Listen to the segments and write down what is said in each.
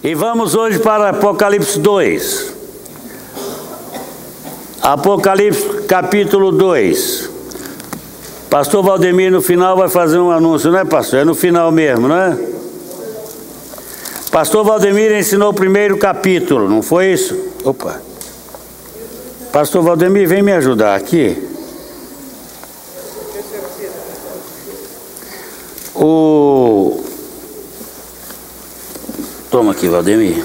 E vamos hoje para Apocalipse 2. Apocalipse capítulo 2. Pastor Valdemir no final vai fazer um anúncio, não é, pastor? É no final mesmo, não é? Pastor Valdemir ensinou o primeiro capítulo, não foi isso? Opa! Pastor Valdemir, vem me ajudar aqui. Toma aqui, Valdemir.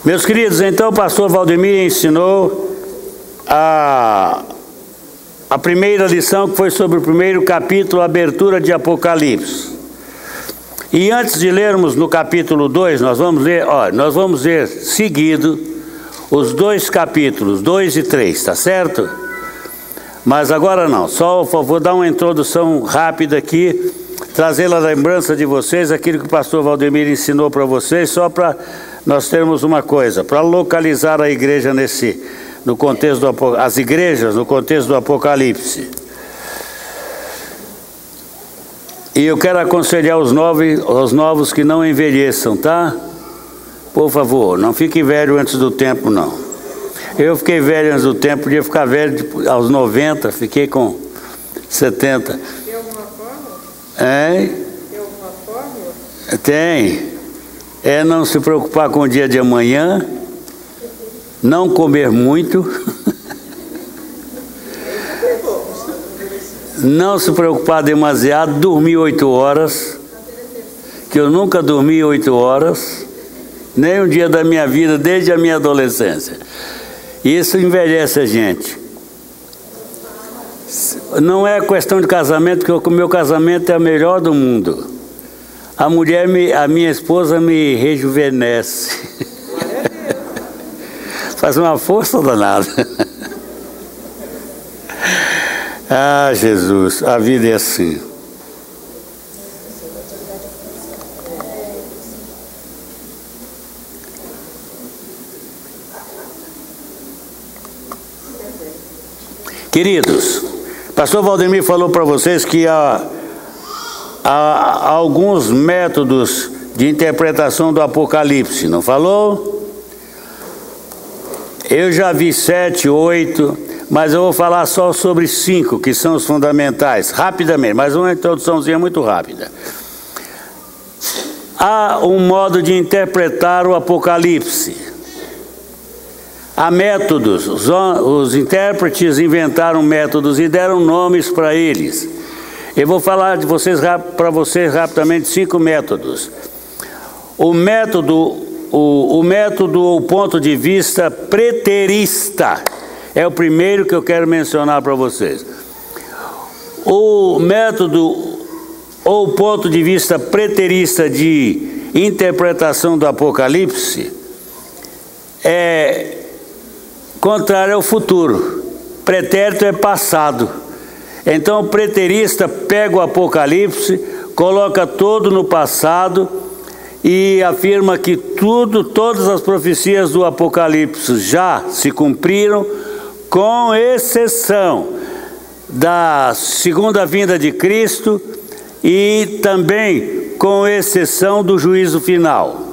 Meus queridos, então o pastor Valdemir ensinou a primeira lição, que foi sobre o primeiro capítulo, a abertura de Apocalipse. E antes de lermos no capítulo 2, nós vamos ler seguido os dois capítulos, 2 e 3, tá certo? Mas agora não, só vou dar uma introdução rápida aqui, trazer a lembrança de vocês, aquilo que o pastor Valdemir ensinou para vocês, só para nós termos uma coisa, para localizar a igreja no contexto as igrejas no contexto do Apocalipse. E eu quero aconselhar os novos que não envelheçam, tá? Por favor, não fiquem velho antes do tempo, não. Eu fiquei velho antes do tempo, podia ficar velho aos 90, fiquei com 70. Tem alguma fórmula? Tem alguma fórmula? Tem. É não se preocupar com o dia de amanhã, não comer muito, não se preocupar demasiado, dormir 8 horas, que eu nunca dormi 8 horas, nem um dia da minha vida, desde a minha adolescência. Isso envelhece a gente. Não é questão de casamento, que o meu casamento é o melhor do mundo. A minha esposa me rejuvenesce. Faz uma força danada. Ah, Jesus, a vida é assim. Queridos, pastor Valdemir falou para vocês que há alguns métodos de interpretação do Apocalipse, não falou? Eu já vi 7, 8, mas eu vou falar só sobre 5, que são os fundamentais, rapidamente, mas uma introduçãozinha muito rápida. Há um modo de interpretar o Apocalipse. Há métodos, os intérpretes inventaram métodos e deram nomes para eles. Eu vou falar para vocês rapidamente 5 métodos. O ponto de vista preterista é o primeiro que eu quero mencionar para vocês. O ponto de vista preterista de interpretação do Apocalipse é contrário ao futuro. Pretérito é passado. Então o preterista pega o Apocalipse, coloca todo no passado e afirma que todas as profecias do Apocalipse já se cumpriram, com exceção da segunda vinda de Cristo e também com exceção do juízo final.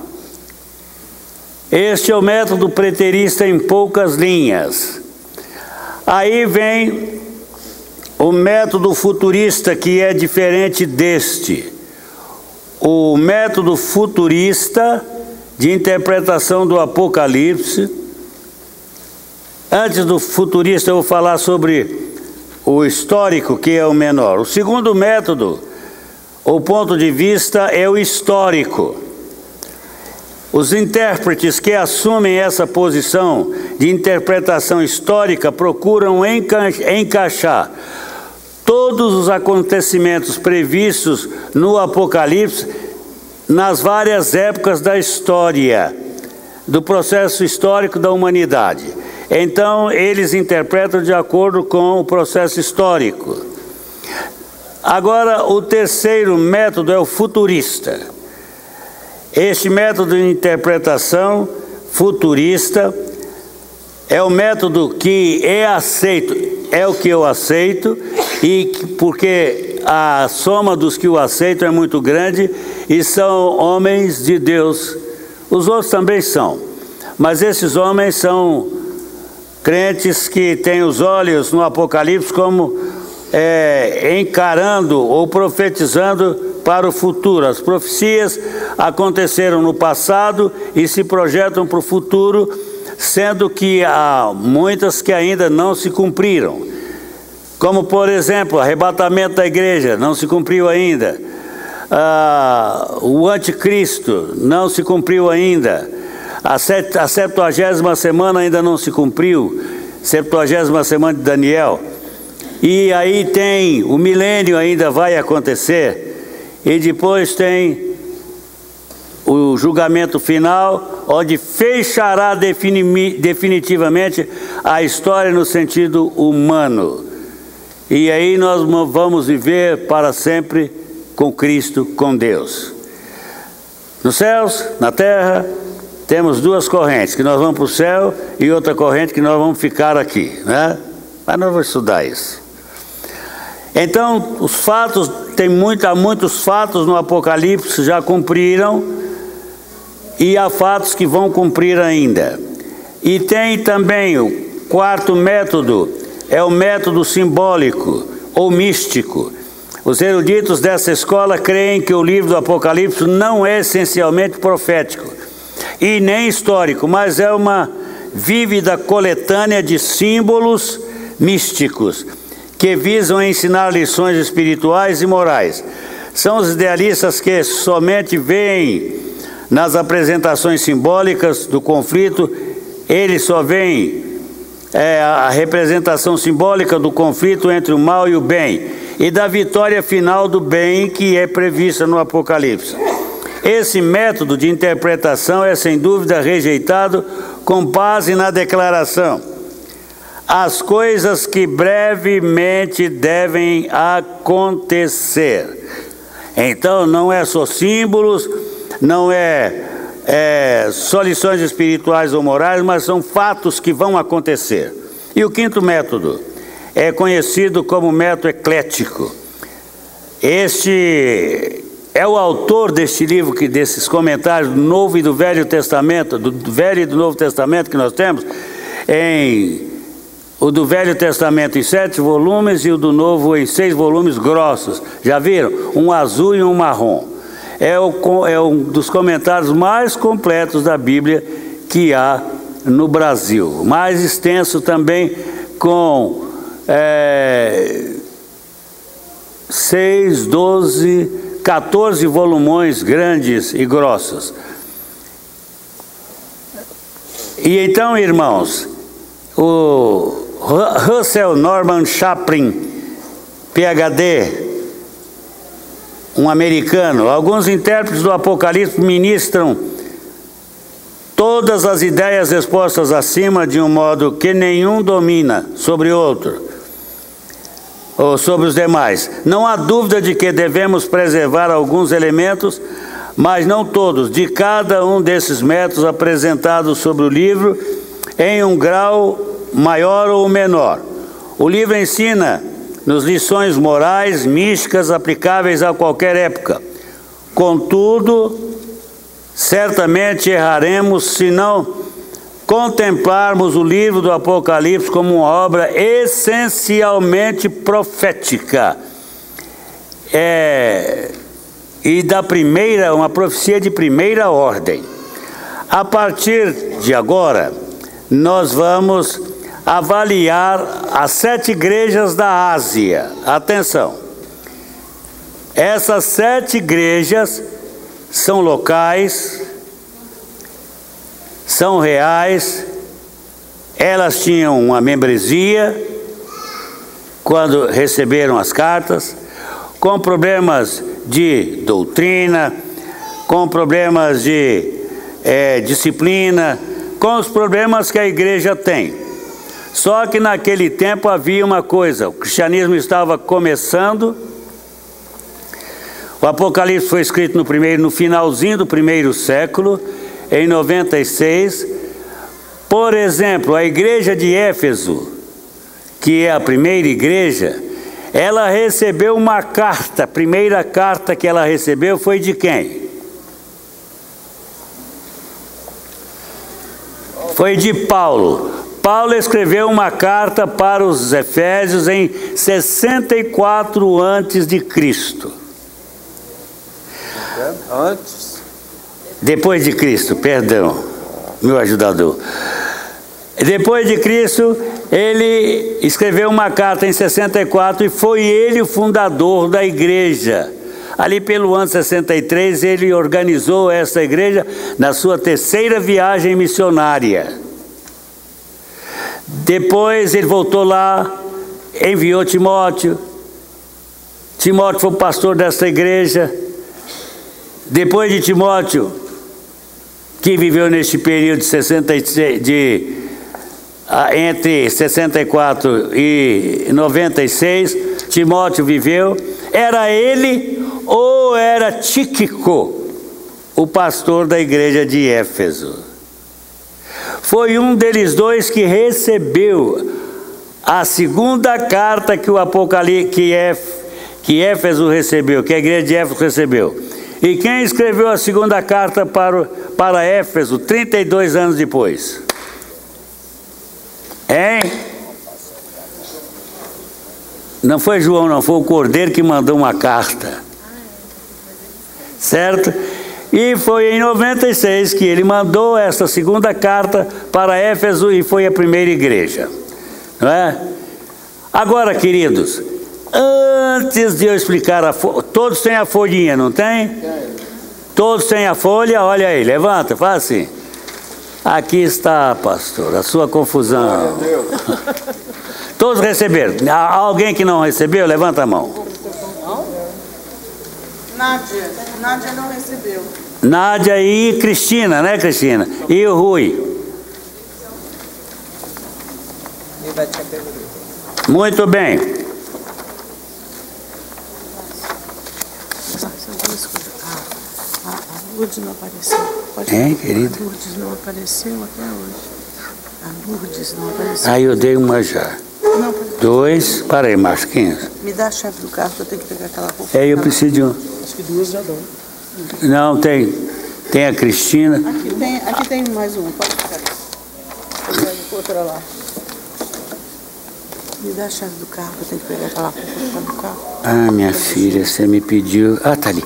Este é o método preterista em poucas linhas. Aí vem o método futurista, que é diferente deste. O método futurista de interpretação do Apocalipse. Antes do futurista eu vou falar sobre o histórico, que é o menor. O segundo método, o ponto de vista, é o histórico. Os intérpretes que assumem essa posição de interpretação histórica procuram encaixar todos os acontecimentos previstos no Apocalipse nas várias épocas da história, do processo histórico da humanidade. Então, eles interpretam de acordo com o processo histórico. Agora, o terceiro método é o futurista. Este método de interpretação futurista é o método que é aceito, é o que eu aceito, e porque a soma dos que o aceitam é muito grande e são homens de Deus. Os outros também são, mas esses homens são crentes que têm os olhos no Apocalipse como encarando ou profetizando para o futuro. As profecias aconteceram no passado e se projetam para o futuro, sendo que há muitas que ainda não se cumpriram. Como, por exemplo, o arrebatamento da igreja não se cumpriu ainda. O anticristo não se cumpriu ainda. A 70ª semana ainda não se cumpriu. 70ª semana de Daniel. E aí tem o milênio ainda vai acontecer. E depois tem o julgamento final, onde fechará definitivamente a história no sentido humano. E aí nós vamos viver para sempre com Cristo, com Deus. Nos céus, na terra, temos duas correntes, que nós vamos para o céu, e outra corrente que nós vamos ficar aqui, né? Mas nós vamos estudar isso. Então, os fatos, há muitos fatos no Apocalipse já cumpriram, e há fatos que vão cumprir ainda. E tem também o quarto método, é o método simbólico ou místico. Os eruditos dessa escola creem que o livro do Apocalipse não é essencialmente profético e nem histórico, mas é uma vívida coletânea de símbolos místicos que visam ensinar lições espirituais e morais. São os idealistas que somente veem nas apresentações simbólicas do conflito, eles só veem a representação simbólica do conflito entre o mal e o bem, e da vitória final do bem que é prevista no Apocalipse. Esse método de interpretação é sem dúvida rejeitado com base na declaração: as coisas que brevemente devem acontecer. Então não é só símbolos, não é só lições espirituais ou morais, mas são fatos que vão acontecer. E o quinto método é conhecido como método eclético. Este é o autor deste livro, desses comentários do Novo e do Velho Testamento, do Velho e do Novo Testamento que nós temos, o do Velho Testamento em 7 volumes e o do Novo em 6 volumes grossos. Já viram? Um azul e um marrom. É um dos comentários mais completos da Bíblia que há no Brasil. Mais extenso também, com 6, 12, 14 volumões grandes e grossos. E então, irmãos, o Russell Norman Chaplin, PhD, um americano, alguns intérpretes do Apocalipse ministram todas as ideias expostas acima de um modo que nenhum domina sobre outro, ou sobre os demais. Não há dúvida de que devemos preservar alguns elementos, mas não todos, de cada um desses métodos apresentados sobre o livro, em um grau maior ou menor. O livro ensina nos lições morais, místicas, aplicáveis a qualquer época. Contudo, certamente erraremos se não contemplarmos o livro do Apocalipse como uma obra essencialmente profética. E uma profecia de primeira ordem. A partir de agora, nós vamos avaliar as 7 igrejas da Ásia. Atenção! Essas 7 igrejas são locais, são reais, elas tinham uma membresia quando receberam as cartas, com problemas de doutrina, com problemas de disciplina, com os problemas que a igreja tem. Só que naquele tempo havia uma coisa, o cristianismo estava começando. O Apocalipse foi escrito no finalzinho do primeiro século, em 96. Por exemplo, a igreja de Éfeso, que é a primeira igreja, ela recebeu uma carta. A primeira carta que ela recebeu foi de quem? Foi de Paulo. Paulo escreveu uma carta para os Efésios em 64 antes de Cristo. Antes? Depois de Cristo, perdão, meu ajudador. Depois de Cristo, ele escreveu uma carta em 64 e foi ele o fundador da igreja. Ali pelo ano 63, ele organizou essa igreja na sua terceira viagem missionária. Depois ele voltou lá, enviou Timóteo. Timóteo foi o pastor dessa igreja. Depois de Timóteo, que viveu neste período entre 64 e 96, Timóteo viveu. Era ele ou era Tíquico, o pastor da igreja de Éfeso? Foi um deles dois que recebeu a segunda carta que o Apocalipse, que Éfeso recebeu, que a igreja de Éfeso recebeu. E quem escreveu a segunda carta para Éfeso 32 anos depois? Hein? Não foi João, não, foi o Cordeiro que mandou uma carta. Certo? E foi em 96 que ele mandou essa segunda carta para Éfeso e foi a primeira igreja. Não é? Agora, queridos, antes de eu explicar todos têm a folhinha, não tem? Todos têm a folha, olha aí, levanta, faz assim. Aqui está, pastor, a sua confusão. Todos receberam. Há alguém que não recebeu? Levanta a mão. Nádia não recebeu. Nádia e Cristina, né, Cristina? E o Rui. Muito bem. A Lourdes não apareceu. Querido? A Lourdes não apareceu até hoje. A Lourdes não apareceu. Aí eu dei uma já. Não, 2, parei, Marquinhos. me dá a chave do carro que eu tenho que pegar aquela roupa. Eu preciso de um. Acho que duas já dão. Não, tem a Cristina. Aqui tem mais uma, pode ficar. Outra lá. Me dá a chave do carro que eu tenho que pegar aquela roupa que está no carro. Ah, minha filha, você me pediu. Ah, tá ali.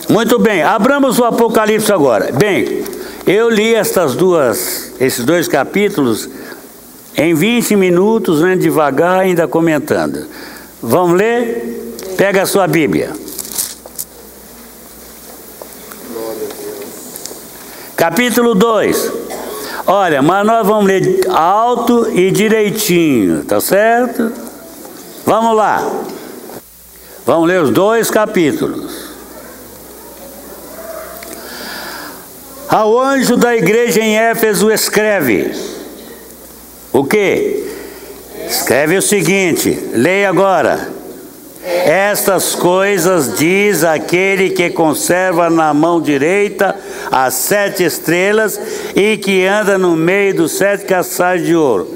Muito bem, abramos o Apocalipse agora. Bem, eu li esses dois capítulos em 20 minutos, né, devagar, ainda comentando. Vamos ler? Pega a sua Bíblia. Capítulo 2. Olha, mas nós vamos ler alto e direitinho, tá certo? Vamos lá. Vamos ler os 2 capítulos. Ao anjo da igreja em Éfeso escreve. O quê? Escreve o seguinte, leia agora. Estas coisas diz aquele que conserva na mão direita as 7 estrelas e que anda no meio dos 7 caçais de ouro.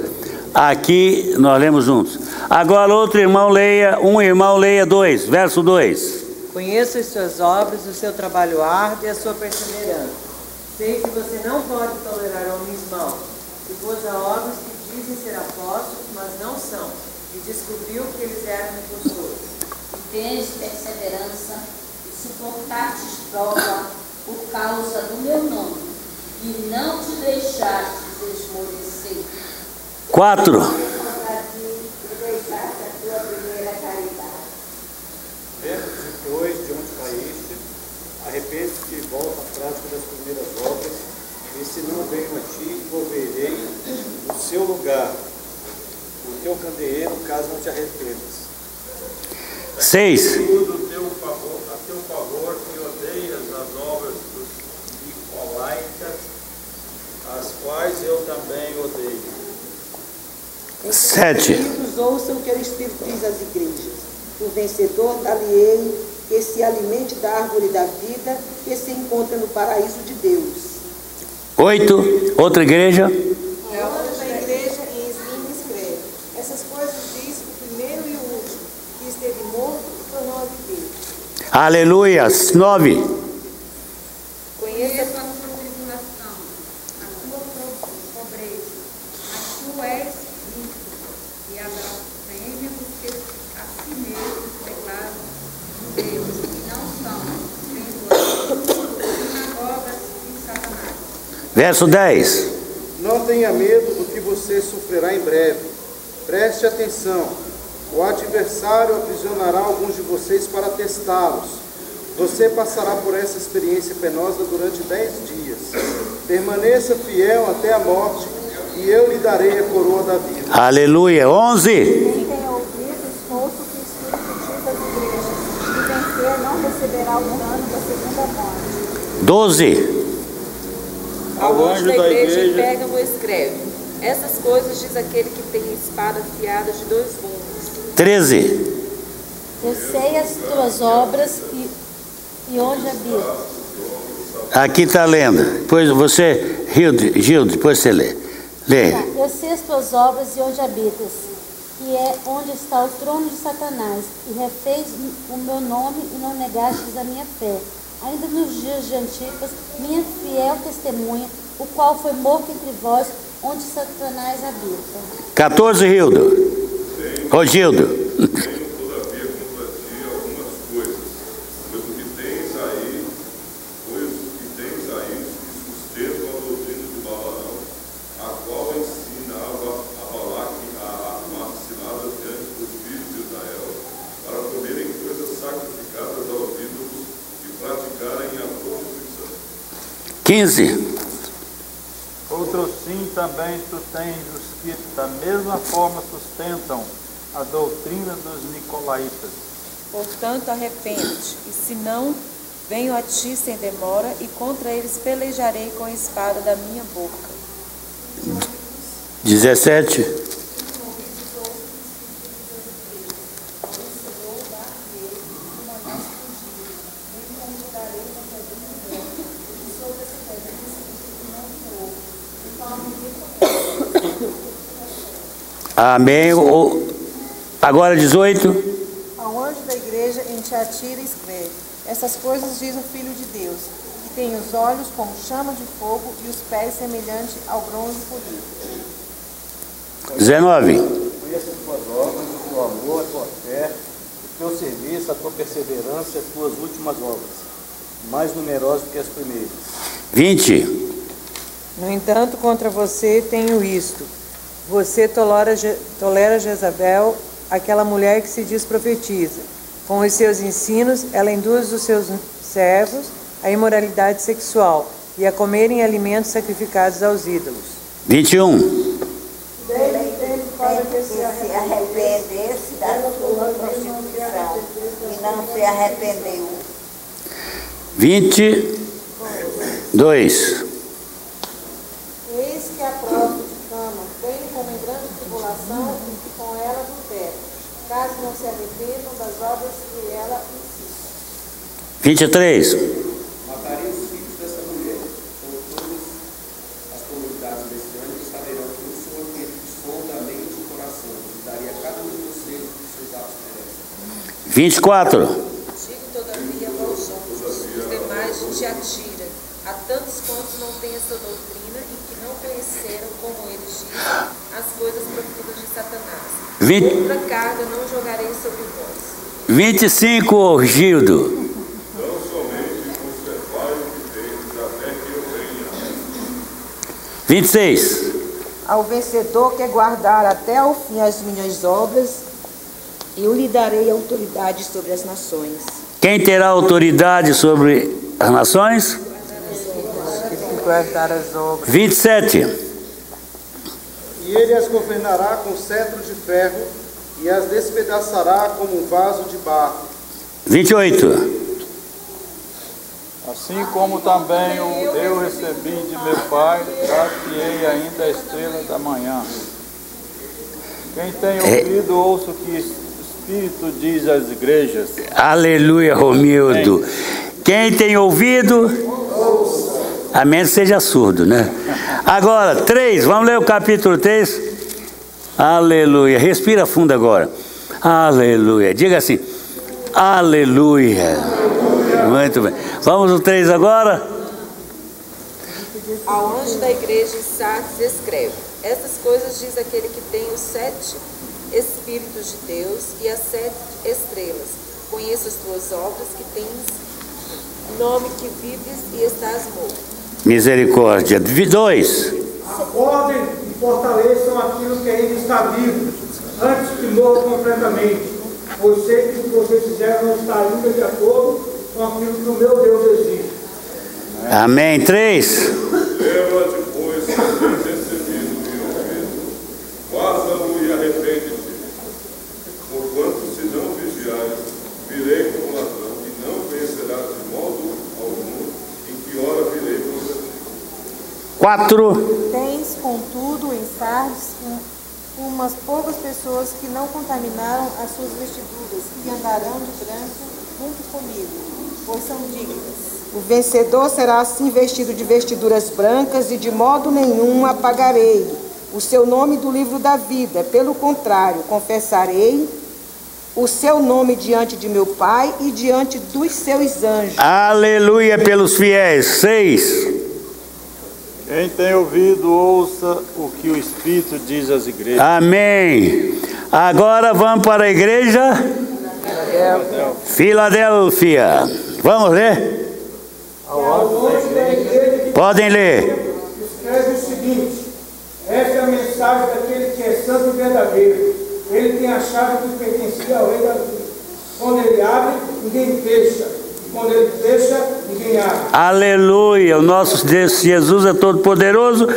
Aqui nós lemos juntos. Agora outro irmão leia, irmão leia 2, verso 2. Conheço as suas obras, o seu trabalho árduo e a sua perseverança. Sei que você não pode tolerar homens maus, que pôs a obras que dizem ser apóstolos, mas não são, e descobriu que eles eram impostores. E tens perseverança e suportastes prova por causa do meu nome, e não te deixastes esmorecer. 4. E deixaste a tua primeira caridade. Depois de onde caíste, arrepende-te e volta à prática das primeiras obras, e se não venho a ti, volverei no seu lugar, o teu candeeiro, caso não te arrependas. 6. A teu favor me odeias também odeio. 7. Queridos, ouçam o que o Espírito diz às igrejas. O vencedor dar-lhe-ei que se alimente da árvore da vida que se encontra no paraíso de Deus. 8. Outra igreja. A anjo da igreja em Esmirna escreve: essas coisas diz o primeiro e o último, que esteve morto e tornou a viver. Aleluia. 9. Conheça a sua tribulação, a sua pobreza, mas tu és rico, e a blasfêmia porque a si mesmo declaram judeus, e não são, sendo sinagogas de Satanás. Verso 10. Não tenha medo do que você sofrerá em breve. Preste atenção. O adversário aprisionará alguns de vocês para testá-los. Você passará por essa experiência penosa durante 10 dias. Permaneça fiel até a morte, e eu lhe darei a coroa da vida. Aleluia. 11. Quem tem ouvido, escuta o que o Espírito diz às igrejas. Se vencer, não receberá o dano da segunda morte. 12. Ao anjo da igreja em Pérgamo escreve: essas coisas diz aquele que tem espada afiada de 2 gumes. 13. Eu sei as tuas obras e onde habitas. Aqui está lendo. Depois você, Gildo, depois você lê. Lê. Eu sei as tuas obras e onde habitas, e é onde está o trono de Satanás, e refez o meu nome e não negastes a minha fé. Ainda nos dias de Antipas, minha fiel testemunha, o qual foi morto entre vós, onde Satanás habita. 14, Gildo. Ô, Gildo. Todavia contra ti algumas coisas, pois o que tens aí que sustentam a doutrina de Balaão, a qual ensinava a Balaque a armar ciladas diante dos filhos de Israel, para comerem coisas sacrificadas aos ídolos e praticarem a prostituição. 15. Outro sim também tu tens os que da mesma forma sustentam a doutrina dos nicolaítas. Portanto, arrepende-te, e se não, venho a ti sem demora, e contra eles pelejarei com a espada da minha boca. 17. Amém. Agora 18. Ao anjo da igreja em Tiatira escreve: essas coisas diz o Filho de Deus, que tem os olhos como chama de fogo e os pés semelhantes ao bronze polido. 19. Conheça as tuas obras, o teu amor, a tua fé, o teu serviço, a tua perseverança e as tuas últimas obras, mais numerosas que as primeiras. 20. No entanto, contra você tenho isto: você tolera Jezabel, aquela mulher que se diz profetiza. Com os seus ensinos, ela induz os seus servos à imoralidade sexual e a comerem alimentos sacrificados aos ídolos. 21. Para que se arrependesse da sua prostituição, e não se arrependeu. 22. Eis que a prova de cama vem como em grande tribulação e com ela adultério, caso não se arrependam das obras que ela insiste. 23. Mataria os filhos dessa mulher, ou todas as comunidades desse ano saberão que eu sou aquele que sonda a mente e o coração, e daria a cada um de vocês o que seus atos merecem. 24. Digo todavia aos outros, os demais de Tiatira, há tantos quantos não têm essa doutrina e que não conheceram, como eles dizem, as coisas profundas de Satanás. Outra carga não jogarei sobre vós. 25, Gildo. Não somente conservai o que tendes até que eu venha. 26. Ao vencedor que guardar até ao fim as minhas obras, eu lhe darei autoridade sobre as nações. Quem terá autoridade sobre as nações? Guardar as obras. 27. E ele as governará com cetro de ferro, e as despedaçará como um vaso de barro. 28. Assim como também eu recebi de meu Pai, dar-te-ei ainda a estrela da manhã. Quem tem ouvido, ouça o que o Espírito diz às igrejas. Aleluia, Romildo. Quem tem ouvido, a menos seja surdo, né? Agora, 3, vamos ler o capítulo 3. Aleluia. Respira fundo agora. Aleluia. Diga assim, aleluia. Muito bem. Vamos no 3 agora. Ao anjo da igreja em Sardes escreve: essas coisas diz aquele que tem os 7 Espíritos de Deus e as 7 estrelas. Conheço as tuas obras, que tens nome que vives e estás morto. Misericórdia. 2. Acordem e fortaleçam aquilo que ainda está vivo, antes que morra completamente. Pois sei que o que vocês fizeram não está ainda de acordo com aquilo que o meu Deus exige. Amém. 3. Leva depois que tens recebido e ouvido, faça-o e arrepende-te. Porquanto, se não vigiares, virei como ladrão, e não conhecerás de modo algum em que hora virei contra ti. 4. Tens, contudo, em Sardes umas poucas pessoas que não contaminaram as suas vestiduras e andarão de branco junto comigo, pois são dignas. O vencedor será assim vestido de vestiduras brancas e de modo nenhum apagarei o seu nome do livro da vida. Pelo contrário, confessarei o seu nome diante de meu Pai e diante dos seus anjos. Aleluia pelos fiéis. 6. Quem tem ouvido, ouça o que o Espírito diz às igrejas. Amém. Agora vamos para a igreja Filadélfia. Vamos ler? Podem ler. Escreve o seguinte: essa é a mensagem daquele que é santo e verdadeiro. Ele tem a chave que pertencia ao rei Davi. Quando ele abre, ninguém fecha. E quando ele fecha, ninguém abre. Aleluia. O nosso Deus Jesus é todo poderoso.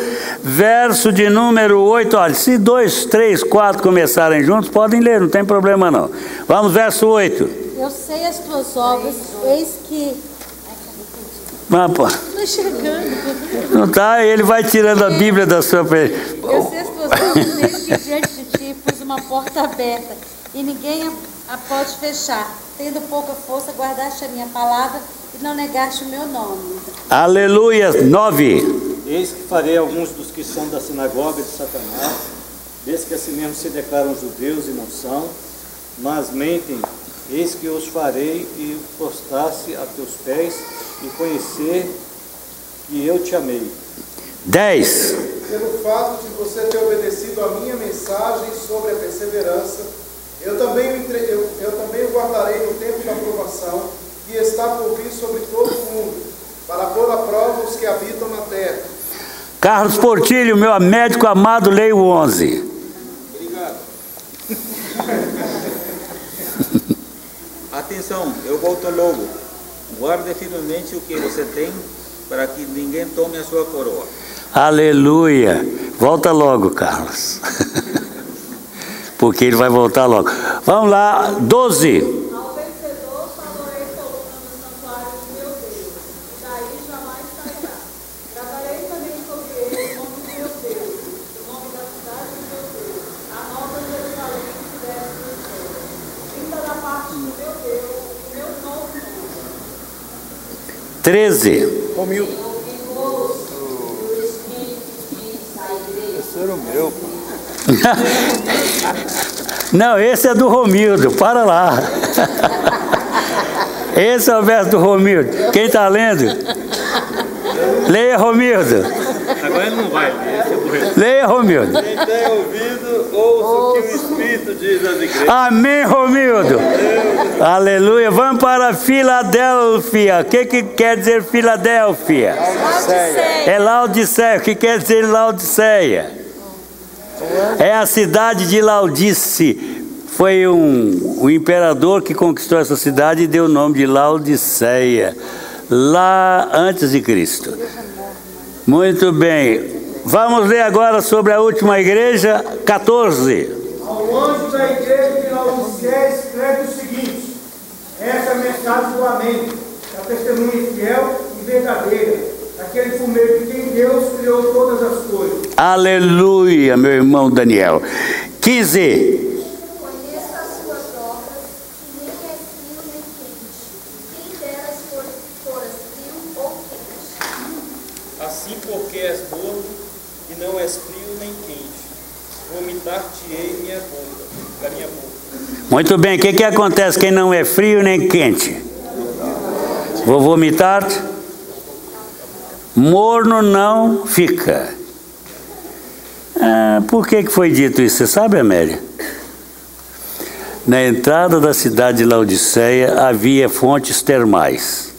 Verso de número 8. Olha, se 2, 3, 4 começarem juntos, podem ler, não tem problema não. Vamos, verso 8. Eu sei as tuas obras, eis que... Não chegando. Não tá, ele vai tirando a Bíblia da sua... Eu sei as tuas obras, eis que diante de ti pus uma porta aberta, e ninguém a pode fechar. Tendo pouca força, guardaste a minha palavra e não negaste o meu nome. Aleluia. 9. Eis que farei alguns dos que são da sinagoga de Satanás, desde que assim mesmo se declaram judeus e não são, mas mentem. Eis que os farei e prostrar-se a teus pés e conhecer que eu te amei. 10. Pelo fato de você ter obedecido a minha mensagem sobre a perseverança, eu também o guardarei no tempo da provação, que está por vir sobre todo o mundo, para pôr à prova os que habitam na terra. Carlos Portilho, meu médico amado, leio 11. Obrigado. Atenção, eu volto logo. Guarde firmemente o que você tem, para que ninguém tome a sua coroa. Aleluia. Volta logo, Carlos. Porque ele vai voltar logo. Vamos lá, 12. Ao vencedor falarei coluna no santuário do meu Deus, daí jamais sairá. Trabalhei também sobre ele o nome do meu Deus, o nome da cidade do meu Deus, a nova Jerusalém que desce do céu, vinda da parte do meu Deus, o meu novo nome. 13. Romildo. Esse era o meu. Não, esse é do Romildo, para lá. Esse é o verso do Romildo. Quem está lendo? Leia, Romildo. Agora ele não vai ler, esse é do rei. Leia, Romildo. Quem tem ouvido, ouça o que o Espírito diz às igrejas. Amém, Romildo. Aleluia. Vamos para Filadélfia. O que quer dizer Filadélfia? É Laodiceia. O que quer dizer Laodiceia? É a cidade de Laodice. Foi um imperador que conquistou essa cidade e deu o nome de Laodiceia, lá antes de Cristo. Muito bem. Vamos ler agora sobre a última igreja, 14. Ao anjo da igreja de Laodiceia escreve o seguinte: essa é a mensagem do Amém, que testemunha fiel e verdadeira, aquele por meio de quem Deus criou todas as coisas. Aleluia, meu irmão Daniel. 15. Conheço as suas obras, que nem é frio nem quente. Quem delas foras frio ou quente. Assim porque és morno e não és frio nem quente, vomitar-te-ei da minha boca. Muito bem, o que acontece quem não é frio nem quente? Vou vomitar-te? Morno não fica. Por que foi dito isso? Você sabe, Amélia? Na entrada da cidade de Laodiceia havia fontes termais.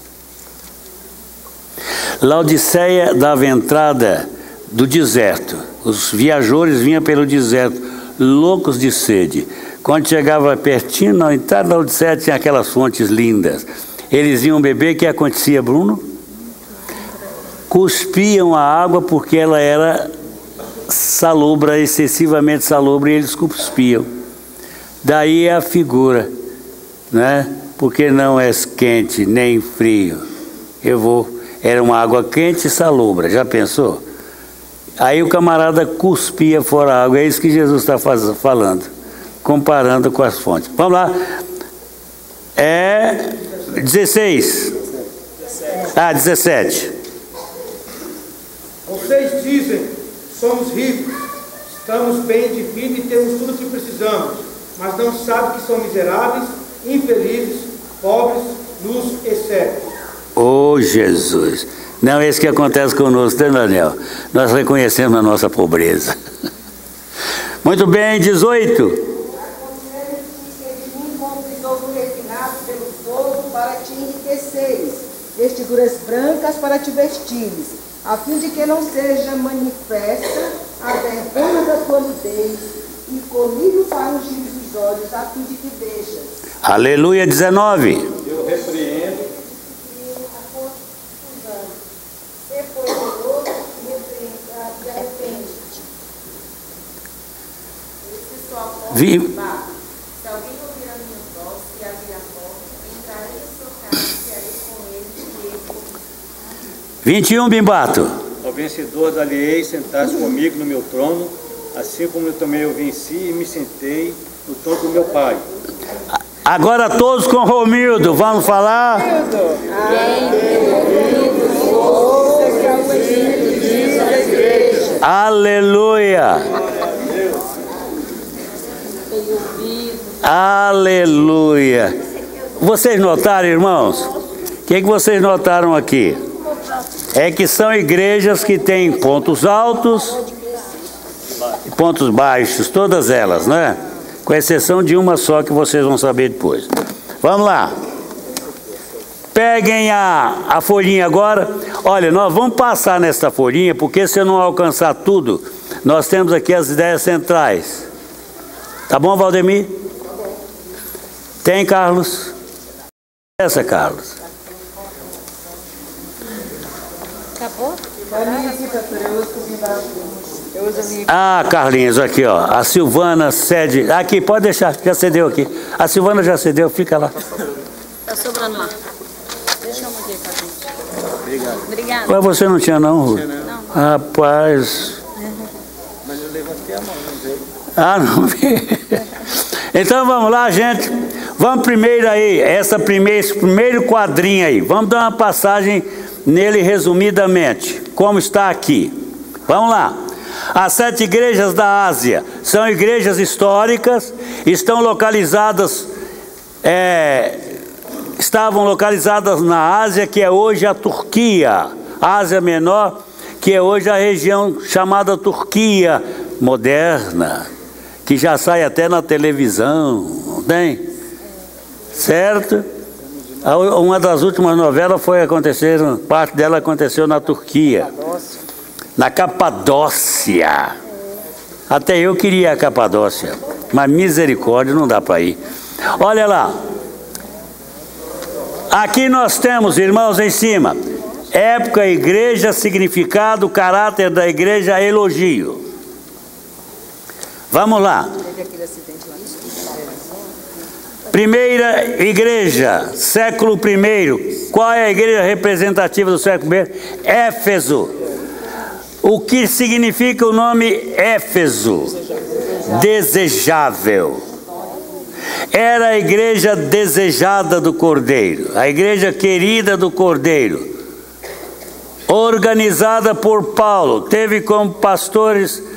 Laodiceia dava entrada do deserto. Os viajores vinham pelo deserto, loucos de sede. Quando chegava pertinho, na entrada da Laodiceia tinha aquelas fontes lindas. Eles iam beber, o que acontecia, Bruno? Cuspiam a água porque ela era salobra, excessivamente salobra, e eles cuspiam. Daí a figura, né? Porque não és quente nem frio. Era uma água quente e salobra, já pensou? Aí o camarada cuspia fora a água, é isso que Jesus está falando, comparando com as fontes. Vamos lá. 16. 17. Vocês dizem, somos ricos, estamos bem de vida e temos tudo o que precisamos, mas não sabem que são miseráveis, infelizes, pobres, nus e cegos. Oh, Jesus! Não é isso que acontece conosco, né, Daniel? Nós reconhecemos a nossa pobreza. Muito bem, 18. Para te enriqueceres, vestiduras brancas para te vestires, a fim de que não seja manifesta a vergonha da tua nudez, e colírio para ungir os olhos, a fim de que vejas. Aleluia, 19. Eu repreendo. Ser poderoso e arrepende-te. Esse sua porta bate. Se alguém ouvir a minha voz e abrir a porta, entrarei em sua casa e serei com ele e ele comigo. 21, Bimbato. Ao vencedor dar-lhe-ei sentar-se comigo no meu trono, assim como eu também eu venci e me sentei no trono do meu Pai. Agora todos com Romildo, vamos falar? Aleluia! Aleluia! Vocês notaram, irmãos? O que vocês notaram aqui? É que são igrejas que têm pontos altos e pontos baixos, todas elas, né? Com exceção de uma só que vocês vão saber depois. Vamos lá. Peguem a folhinha agora. Olha, nós vamos passar nessa folhinha, porque se eu não alcançar tudo, nós temos aqui as ideias centrais. Tá bom, Valdemir? Tem, Carlos? Essa, Carlos. Acabou? Carlinhos, aqui, ó. A Silvana cede. Aqui, pode deixar, já cedeu aqui. A Silvana já cedeu, fica lá. Tá sobrando lá. Deixa eu aqui pra gente. Obrigado. Obrigada. Mas você não tinha, não, Rui? Não. Rapaz. Mas eu levantei a mão, não veio. Não vi. Então vamos lá, gente. Vamos primeiro aí, esse primeiro quadrinho aí. Vamos dar uma passagem nele resumidamente, como está aqui. Vamos lá. As 7 igrejas da Ásia são igrejas históricas, estavam localizadas na Ásia, que é hoje a Turquia, Ásia Menor, que é hoje a região chamada Turquia moderna, que já sai até na televisão, não tem? Certo? Uma das últimas novelas parte dela aconteceu na Turquia, na Capadócia. Até eu queria a Capadócia, mas misericórdia, não dá para ir. Olha lá. Aqui nós temos, irmãos, em cima, época, igreja, significado, caráter da igreja, elogio. Vamos lá. Primeira igreja, século I. Qual é a igreja representativa do século I? Éfeso. O que significa o nome Éfeso? Desejável. Era a igreja desejada do Cordeiro, a igreja querida do Cordeiro, organizada por Paulo. Teve como pastores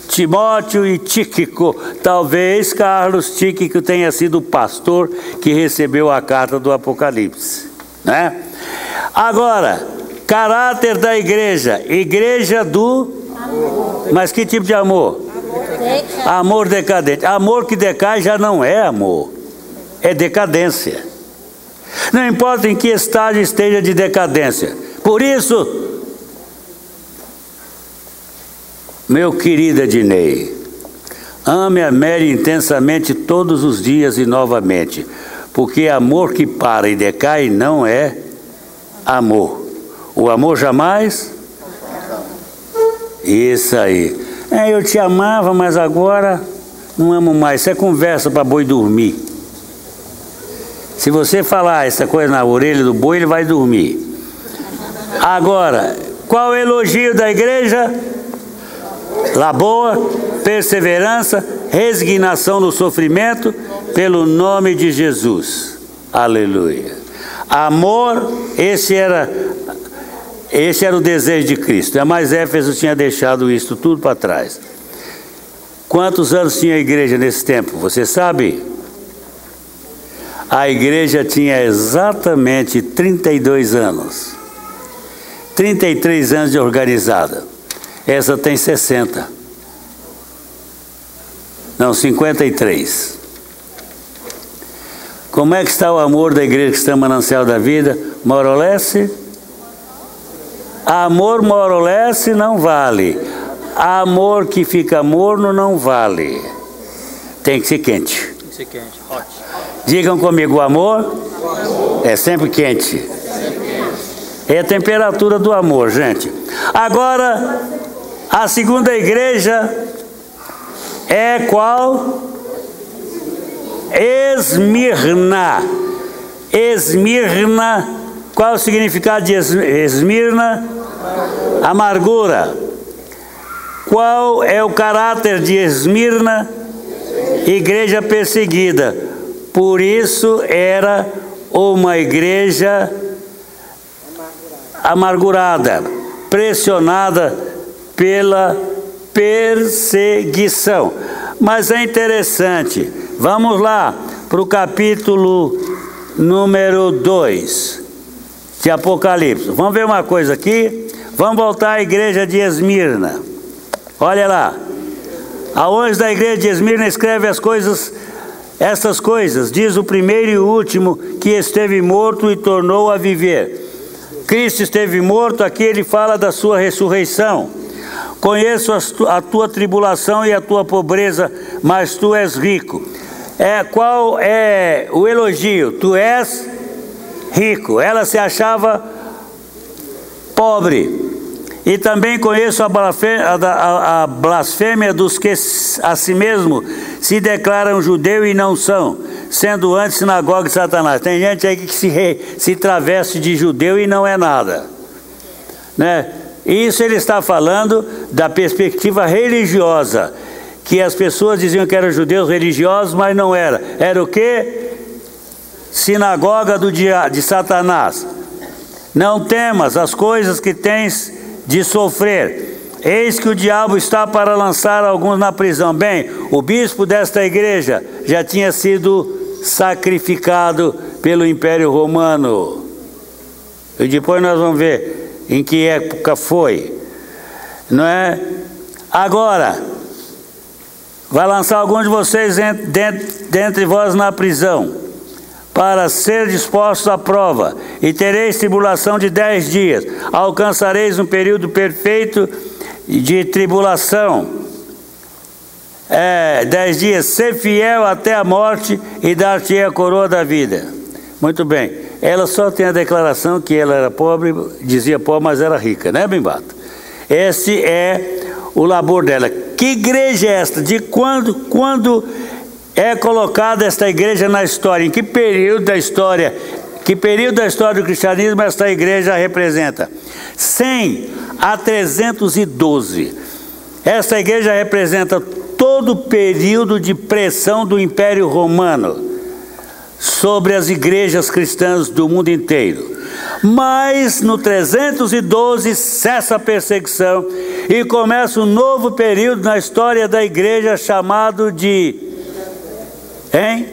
Timóteo e Tíquico. Talvez Carlos Tíquico tenha sido o pastor que recebeu a carta do Apocalipse, né? Agora, caráter da igreja, igreja do amor. Mas que tipo de amor? Amor decadente. Amor que decai já não é amor, é decadência. Não importa em que estágio esteja de decadência. Por isso, meu querido Ednei, ame a Mary intensamente todos os dias e novamente, porque amor que para e decai não é amor. O amor jamais? Isso aí. Eu te amava, mas agora não amo mais. Isso é conversa para boi dormir. Se você falar essa coisa na orelha do boi, ele vai dormir. Agora, qual o elogio da igreja? Labor, perseverança, resignação no sofrimento, pelo nome de Jesus. Aleluia. Amor, esse era o desejo de Cristo. Mas Éfeso tinha deixado isso tudo para trás. Quantos anos tinha a igreja nesse tempo? Você sabe? A igreja tinha exatamente 32 anos. 33 anos de organizada. Essa tem 60. Não, 53. Como é que está o amor da igreja cristã Manancial da Vida? Morolece? Amor morolece não vale. Amor que fica morno não vale. Tem que ser quente. Tem que ser quente, ótimo. Digam comigo, o amor é sempre quente. É a temperatura do amor, gente. Agora, a segunda igreja é qual? Esmirna. Esmirna. Qual é o significado de Esmirna? Amargura. Qual é o caráter de Esmirna? Igreja perseguida. Por isso era uma igreja amargurada, pressionada pela perseguição. Mas é interessante. Vamos lá para o capítulo número 2 de Apocalipse. Vamos ver uma coisa aqui. Vamos voltar à igreja de Esmirna. Olha lá. A anjo da igreja de Esmirna escreve essas coisas. Diz o primeiro e o último que esteve morto e tornou a viver. Cristo esteve morto, aqui ele fala da sua ressurreição. Conheço a tua tribulação e a tua pobreza, mas tu és rico. Qual é o elogio? Tu és rico. Ela se achava pobre. E também conheço a blasfêmia dos que a si mesmo se declaram judeu e não são, sendo antes sinagoga de Satanás. Tem gente aí que se traveste de judeu e não é nada, né? Isso ele está falando da perspectiva religiosa, que as pessoas diziam que eram judeus religiosos, mas não era. Era o quê? Sinagoga de Satanás. Não temas as coisas que tens de sofrer. Eis que o diabo está para lançar alguns na prisão. Bem, o bispo desta igreja já tinha sido sacrificado pelo Império Romano. E depois nós vamos ver em que época foi, não é? Agora, vai lançar alguns de vocês dentre vós na prisão, para ser dispostos à prova, e tereis tribulação de 10 dias. Alcançareis um período perfeito de tribulação. 10 dias. Ser fiel até a morte e dar-te a coroa da vida. Muito bem. Ela só tem a declaração que ela era pobre, dizia pobre, mas era rica, né, Bimbato? Esse é o labor dela. Que igreja é esta? De quando é colocada esta igreja na história? Em que período da história? Que período da história do cristianismo esta igreja representa? 100 a 312. Esta igreja representa todo o período de pressão do Império Romano sobre as igrejas cristãs do mundo inteiro. Mas no 312 cessa a perseguição e começa um novo período na história da igreja chamado de... Hein?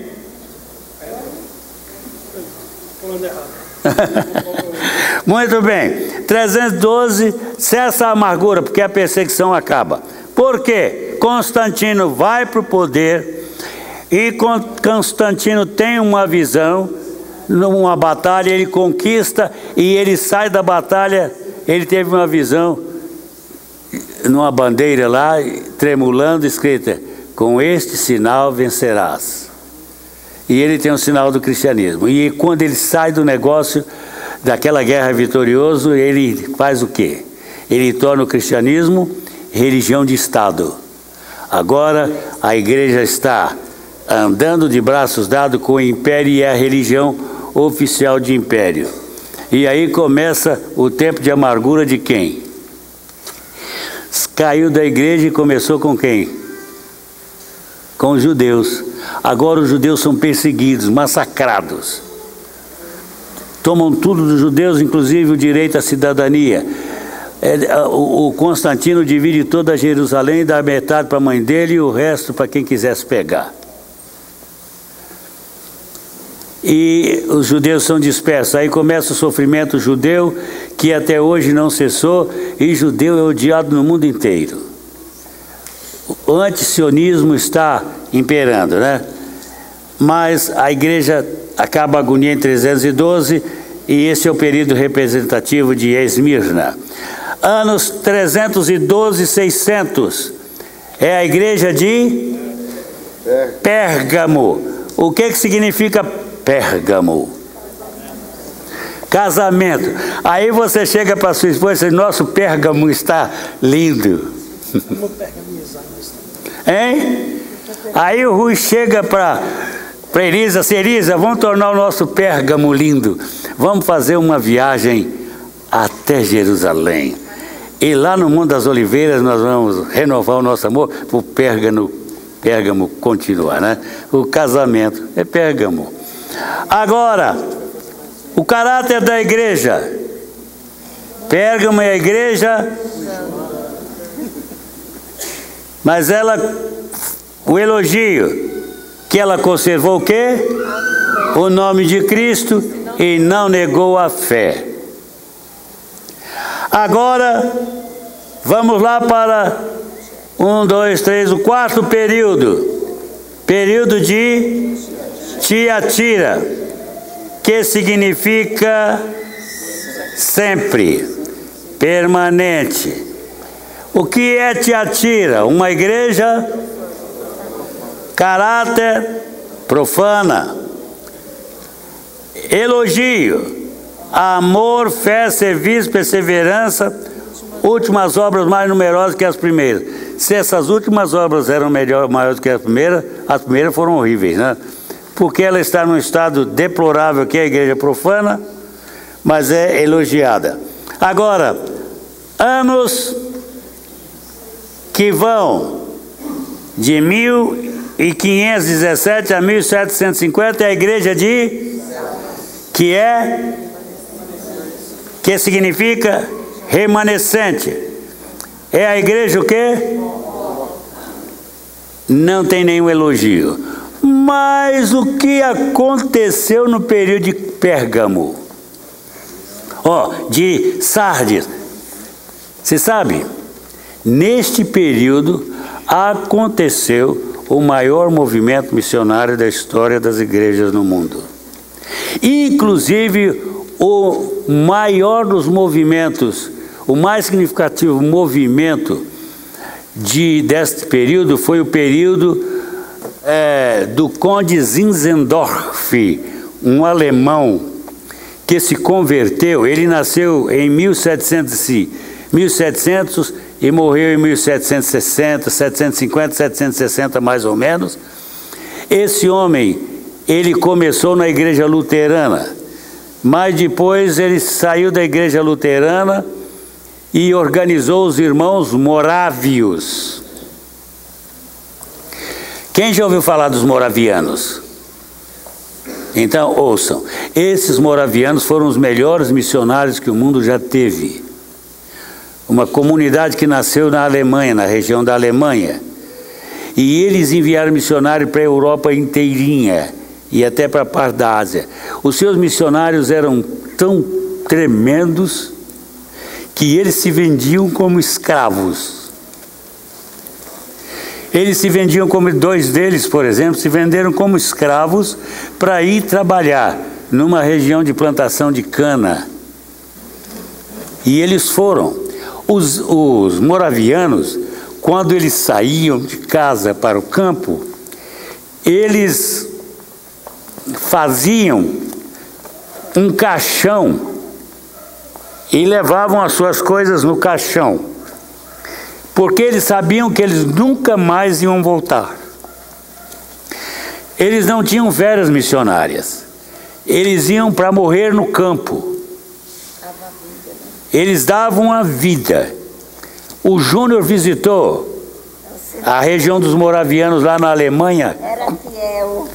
Muito bem. 312 cessa a amargura, porque a perseguição acaba. Por quê? Constantino vai para o poder e Constantino tem uma visão, numa batalha ele conquista e ele sai da batalha, ele teve uma visão numa bandeira lá, tremulando, escrita: com este sinal vencerás. E ele tem um sinal do cristianismo. E quando ele sai do negócio, daquela guerra vitorioso, ele faz o quê? Ele torna o cristianismo religião de Estado. Agora a igreja está andando de braços dados com o império e é a religião oficial de império. E aí começa o tempo de amargura de quem? Caiu da igreja e começou com quem? Com os judeus. Agora os judeus são perseguidos, massacrados. Tomam tudo dos judeus, inclusive o direito à cidadania. O Constantino divide toda Jerusalém, dá metade para a mãe dele e o resto para quem quisesse pegar. E os judeus são dispersos. Aí começa o sofrimento judeu, que até hoje não cessou, e judeu é odiado no mundo inteiro. O antisionismo está imperando, né? Mas a igreja acaba a agonia em 312, e esse é o período representativo de Esmirna. Anos 312 e 600 é a igreja de Pérgamo. O que significa Pérgamo? Casamento. Aí você chega para sua esposa e diz: nosso Pérgamo está lindo. Hein? Aí o Rui chega para Elisa: Elisa, vamos tornar o nosso Pérgamo lindo. Vamos fazer uma viagem até Jerusalém. E lá no Monte das Oliveiras nós vamos renovar o nosso amor para o Pérgamo continuar, né? O casamento é Pérgamo. Agora, o caráter da igreja. Pérgamo é a igreja, mas o elogio, que ela conservou o quê? O nome de Cristo e não negou a fé. Agora, vamos lá para 1, 2, 3, o quarto período. Período de Tiatira, que significa sempre, permanente. O que é Tiatira? Uma igreja caráter profana. Elogio: amor, fé, serviço, perseverança, últimas obras mais numerosas que as primeiras. Se essas últimas obras eram maiores que as primeiras foram horríveis, né? Porque ela está num estado deplorável, que é a igreja profana, mas é elogiada. Agora, anos que vão de 1517 a 1750 é a igreja que significa remanescente. É a igreja o quê? Não tem nenhum elogio. Mas o que aconteceu no período de Pérgamo? De Sardes. Você sabe? Neste período aconteceu o maior movimento missionário da história das igrejas no mundo. Inclusive, o maior dos movimentos, o mais significativo movimento deste período foi o período do Conde Zinzendorf, um alemão que se converteu. Ele nasceu em 1700 e morreu em 1760, 750, 760 mais ou menos. Esse homem, ele começou na igreja luterana, mas depois ele saiu da igreja luterana e organizou os irmãos morávios. Quem já ouviu falar dos moravianos? Então, ouçam. Esses moravianos foram os melhores missionários que o mundo já teve. Uma comunidade que nasceu na Alemanha, na região da Alemanha. E eles enviaram missionários para a Europa inteirinha e até para a parte da Ásia. Os seus missionários eram tão tremendos que eles se vendiam como escravos. Eles se vendiam como, 2 deles, por exemplo, se venderam como escravos para ir trabalhar numa região de plantação de cana. E eles foram. Os moravianos, quando eles saíam de casa para o campo, eles faziam um caixão e levavam as suas coisas no caixão, porque eles sabiam que eles nunca mais iam voltar. Eles não tinham férias missionárias, eles iam para morrer no campo. Eles davam a vida. O Júnior visitou a região dos moravianos lá na Alemanha. Era fiel.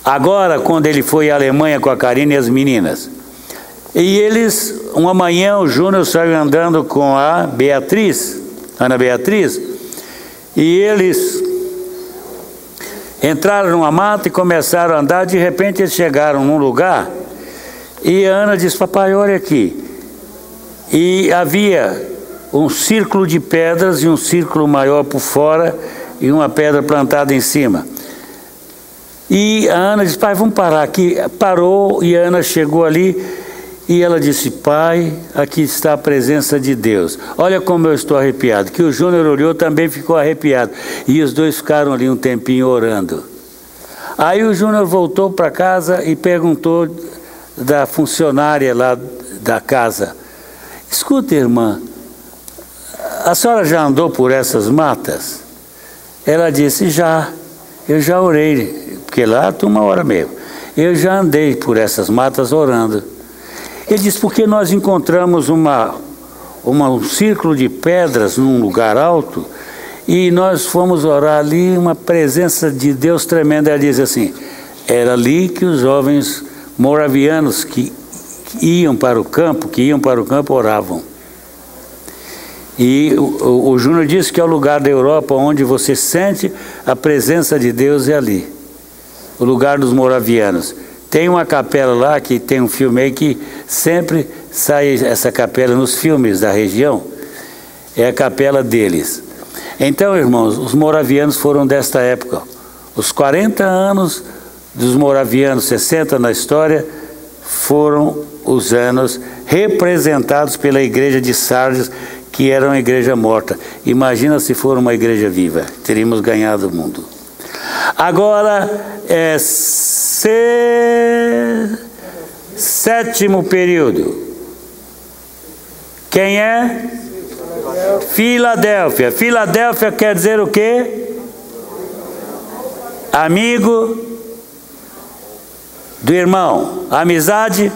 Agora, quando ele foi à Alemanha com a Karina e as meninas. E eles, uma manhã, o Júnior saiu andando com a Beatriz, Ana Beatriz, e eles entraram numa mata e começaram a andar. De repente eles chegaram num lugar e a Ana disse: papai, olha aqui. E havia um círculo de pedras e um círculo maior por fora e uma pedra plantada em cima. E a Ana disse: pai, vamos parar aqui. Parou e a Ana chegou ali e ela disse: pai, aqui está a presença de Deus. Olha como eu estou arrepiado. Que o Júnior olhou, também ficou arrepiado. E os dois ficaram ali um tempinho orando. Aí o Júnior voltou para casa e perguntou da funcionária lá da casa: escuta, irmã, a senhora já andou por essas matas? Ela disse: já, eu já orei, porque lá tu uma hora mesmo. Eu já andei por essas matas orando. Ele disse: porque nós encontramos um círculo de pedras num lugar alto e nós fomos orar ali, uma presença de Deus tremenda. Ela diz assim: era ali que os jovens moravianos que iam para o campo oravam. E o Júnior disse que é o lugar da Europa onde você sente a presença de Deus, é ali, o lugar dos moravianos. Tem uma capela lá, que tem um filme aí que sempre sai essa capela nos filmes da região, é a capela deles. Então, irmãos, os moravianos foram desta época. Os 40 anos dos moravianos, 60 na história, foram os anos representados pela igreja de Sardes, que era uma igreja morta. Imagina se for uma igreja viva, teríamos ganhado o mundo. Agora, sétimo período. Quem é? Filadélfia. Filadélfia quer dizer o quê? Amigo do irmão. Amizade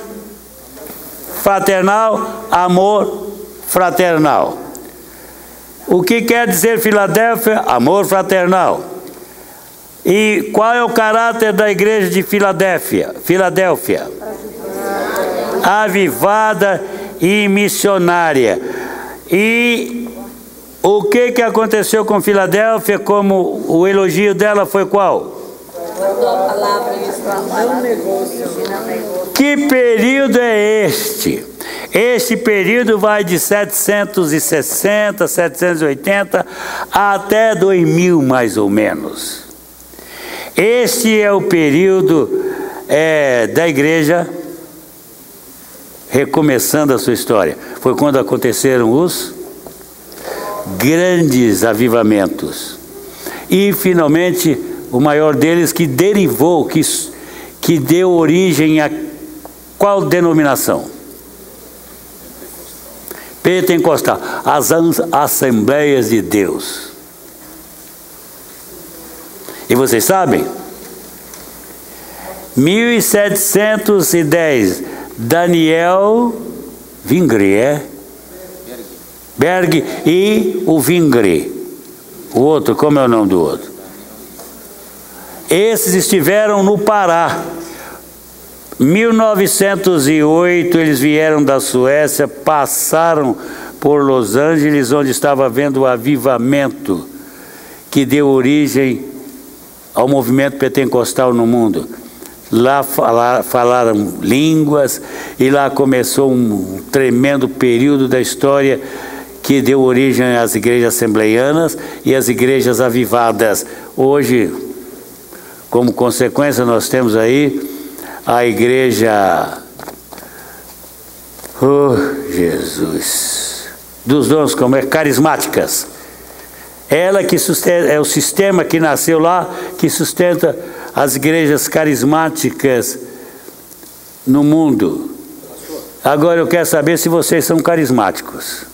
fraternal, amor fraternal. O que quer dizer Filadélfia? Amor fraternal. E qual é o caráter da igreja de Filadélfia? Avivada e missionária. E o que aconteceu com Filadélfia? Como o elogio dela foi qual? Que período é este? Este período vai de 760, 780 até 2000 mais ou menos. Este é o período da igreja recomeçando a sua história. Foi quando aconteceram os grandes avivamentos. E finalmente o maior deles, que derivou, que deu origem a qual denominação? Pentecostal, as Assembleias de Deus. E vocês sabem 1710, Daniel Vingre, Berg e o Vingre. O outro, como é o nome do outro? Esses estiveram no Pará. 1908 eles vieram da Suécia, passaram por Los Angeles, onde estava havendo o avivamento que deu origem ao movimento pentecostal no mundo. Lá falaram línguas e lá começou um tremendo período da história que deu origem às igrejas assembleianas e às igrejas avivadas. Hoje, como consequência, nós temos aí a igreja, Jesus, dos dons como é, carismáticas. Ela que sustenta, é o sistema que nasceu lá, que sustenta as igrejas carismáticas no mundo. Agora eu quero saber se vocês são carismáticos.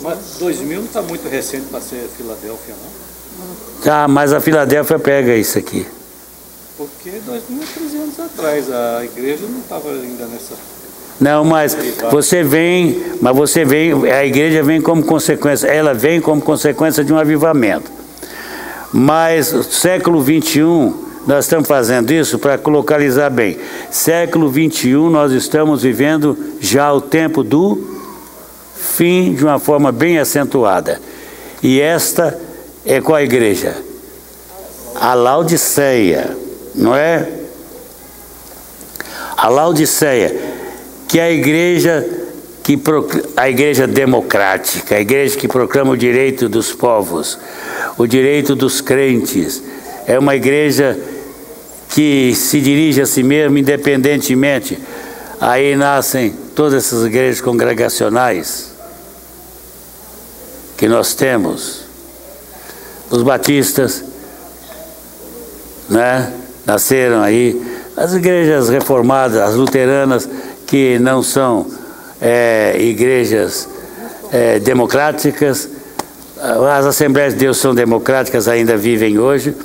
Mas 2000 não está muito recente para ser Filadélfia, não? Tá, mas a Filadélfia pega isso aqui. Porque 13 anos atrás a igreja não estava ainda nessa... Não, mas você vem, a igreja vem como consequência, ela vem como consequência de um avivamento. Mas século 21, nós estamos fazendo isso para localizar bem. Século 21, nós estamos vivendo já o tempo do fim de uma forma bem acentuada. E esta é qual a igreja? A Laodiceia, não é? A Laodiceia, que é a igreja democrática, a igreja que proclama o direito dos povos, o direito dos crentes. É uma igreja que se dirige a si mesma independentemente. Aí nascem todas essas igrejas congregacionais que nós temos. Os batistas, né, nasceram aí. As igrejas reformadas, as luteranas, que não são igrejas democráticas. As Assembleias de Deus são democráticas, ainda vivem hoje.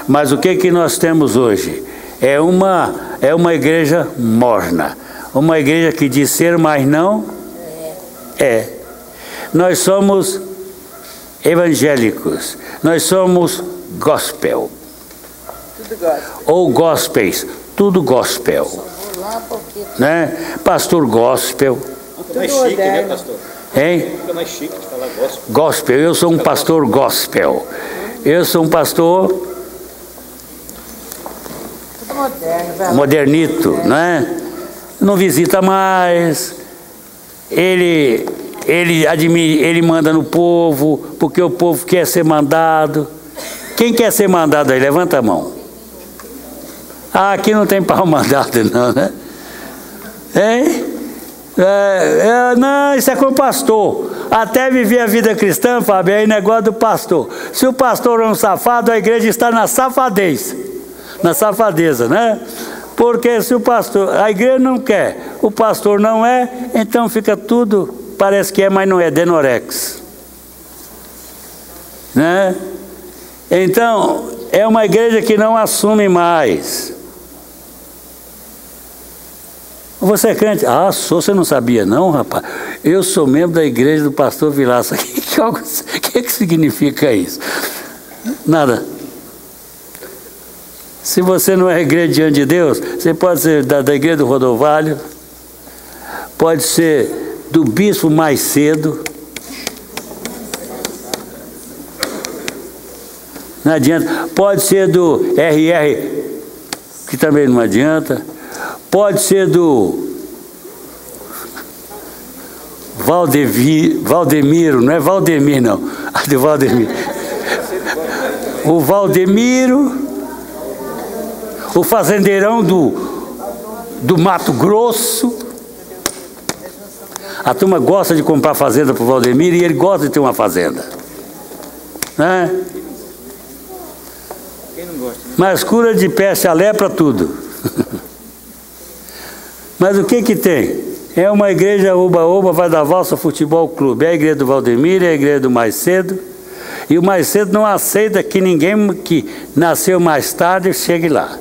Mas o que nós temos hoje? É uma igreja morna. Uma igreja que diz ser, mas não é. Nós somos evangélicos. Nós somos gospel. Tudo gospel. Ou gospels. Tudo gospel. Né? Pastor gospel. Fica mais chique, né, pastor? Hein? Fica mais chique de falar gospel. Gospel, eu sou um pastor gospel. Eu sou um pastor Tudo moderno, modernito, né? Não visita mais. Ele manda no povo, porque o povo quer ser mandado. Quem quer ser mandado aí? Levanta a mão. Ah, aqui não tem pau mandado não, né? Hein? Não, isso é com o pastor. Até viver a vida cristã, Fábio, é negócio do pastor. Se o pastor é um safado, a igreja está na safadez, na safadeza, né? Porque se o pastor, a igreja não quer, o pastor não é, então fica tudo, parece que é, mas não é, denorex, né? Então, é uma igreja que não assume mais. Você é crente? Ah, você não sabia não, rapaz? Eu sou membro da igreja do pastor Vilaça. O que significa isso? Nada. Se você não é igreja diante de Deus, você pode ser da igreja do Rodovalho, pode ser do bispo mais cedo. Não adianta. Pode ser do RR, que também não adianta. Pode ser do Valdemiro, não é Valdemir não, do Valdemir. O Valdemiro, o fazendeirão do Mato Grosso. A turma gosta de comprar fazenda para o Valdemiro e ele gosta de ter uma fazenda, né? Quem não gosta, né? Mas cura de peste, a lepra, tudo. Mas o que tem? É uma igreja oba-oba, vai dar valsa futebol clube. É a igreja do Valdemir, é a igreja do Mais Cedo. E o Mais Cedo não aceita que ninguém que nasceu mais tarde chegue lá.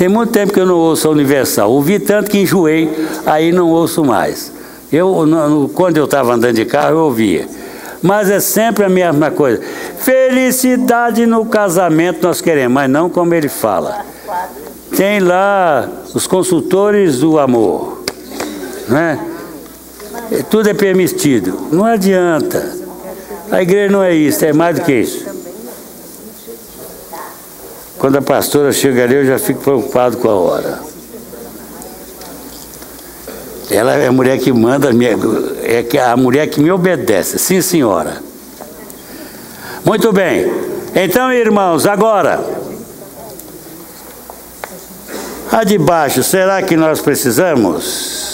Tem muito tempo que eu não ouço a Universal. Ouvi tanto que enjoei, aí não ouço mais. Quando eu estava andando de carro, eu ouvia. Mas é sempre a mesma coisa. Felicidade no casamento nós queremos, mas não como ele fala. Tem lá os consultores do amor, né? Tudo é permitido. Não adianta. A igreja não é isso, é mais do que isso. Quando a pastora chega ali, eu já fico preocupado com a hora. Ela é a mulher que manda, é a mulher que me obedece. Sim, senhora. Muito bem. Então, irmãos, agora, a de baixo, será que nós precisamos?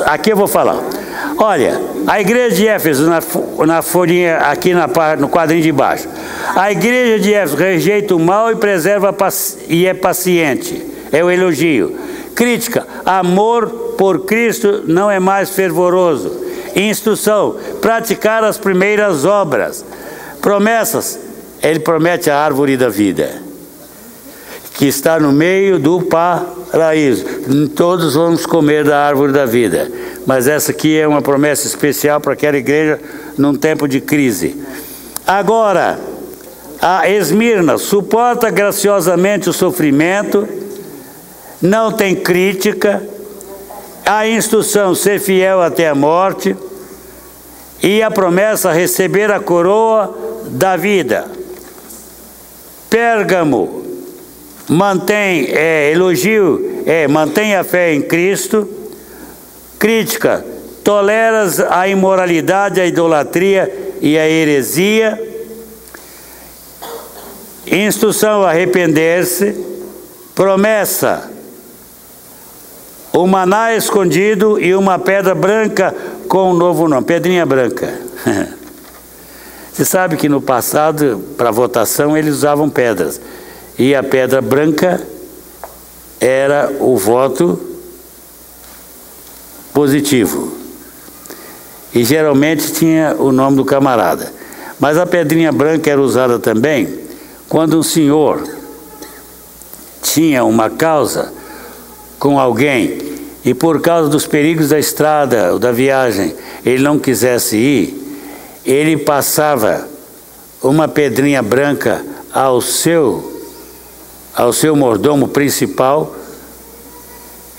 Aqui eu vou falar. Olha, a igreja de Éfeso, na folhinha, aqui no quadrinho de baixo. A igreja de Éfeso rejeita o mal e preserva e é paciente. É o elogio. Crítica: amor por Cristo não é mais fervoroso. Instrução: praticar as primeiras obras. Promessas: ele promete a árvore da vida, que está no meio do paraíso. Todos vamos comer da árvore da vida. Mas essa aqui é uma promessa especial para aquela igreja num tempo de crise. Agora, a Esmirna suporta graciosamente o sofrimento, não tem crítica, a instrução ser fiel até a morte e a promessa receber a coroa da vida. Pérgamo mantém mantém a fé em Cristo. Crítica: toleras a imoralidade, a idolatria e a heresia. Instrução: arrepender-se. Promessa: o maná escondido e uma pedra branca com um novo nome. Pedrinha branca. Você sabe que no passado, para votação, eles usavam pedras. E a pedra branca era o voto positivo. E geralmente tinha o nome do camarada. Mas a pedrinha branca era usada também quando um senhor tinha uma causa com alguém e por causa dos perigos da estrada ou da viagem ele não quisesse ir, ele passava uma pedrinha branca ao seu mordomo principal,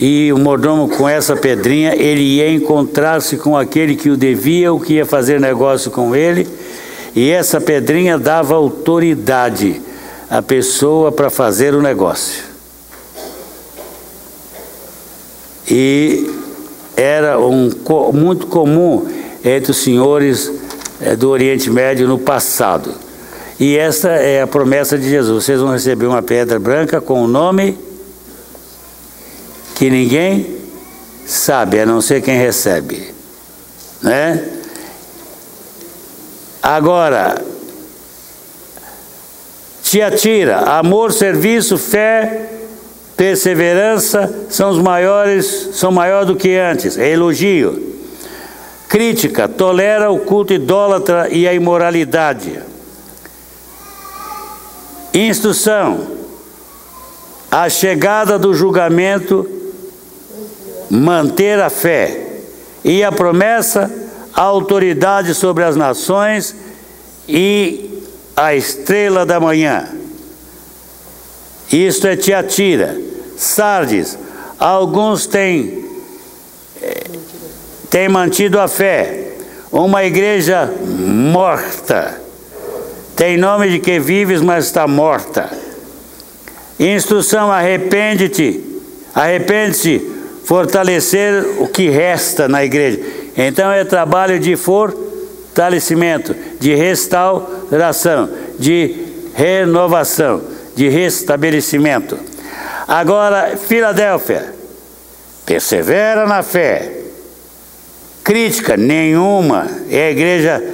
e o mordomo, com essa pedrinha, ele ia encontrar-se com aquele que o devia, o que ia fazer negócio com ele, e essa pedrinha dava autoridade à pessoa para fazer o negócio. E era muito comum entre os senhores do Oriente Médio no passado. E essa é a promessa de Jesus: vocês vão receber uma pedra branca com um nome que ninguém sabe, a não ser quem recebe, né? Agora, Tiatira: amor, serviço, fé, perseverança são maior do que antes. É elogio. Crítica: tolera o culto idólatra e a imoralidade. Instrução: a chegada do julgamento, manter a fé. E a promessa: a autoridade sobre as nações e a estrela da manhã. Isto é Tiatira. Sardes: alguns têm mantido a fé. Uma igreja morta. Tem nome de que vives, mas está morta. Instrução: arrepende-te, fortalecer o que resta na igreja. Então é trabalho de fortalecimento, de restauração, de renovação, de restabelecimento. Agora, Filadélfia: persevera na fé. Crítica: nenhuma. É a igreja,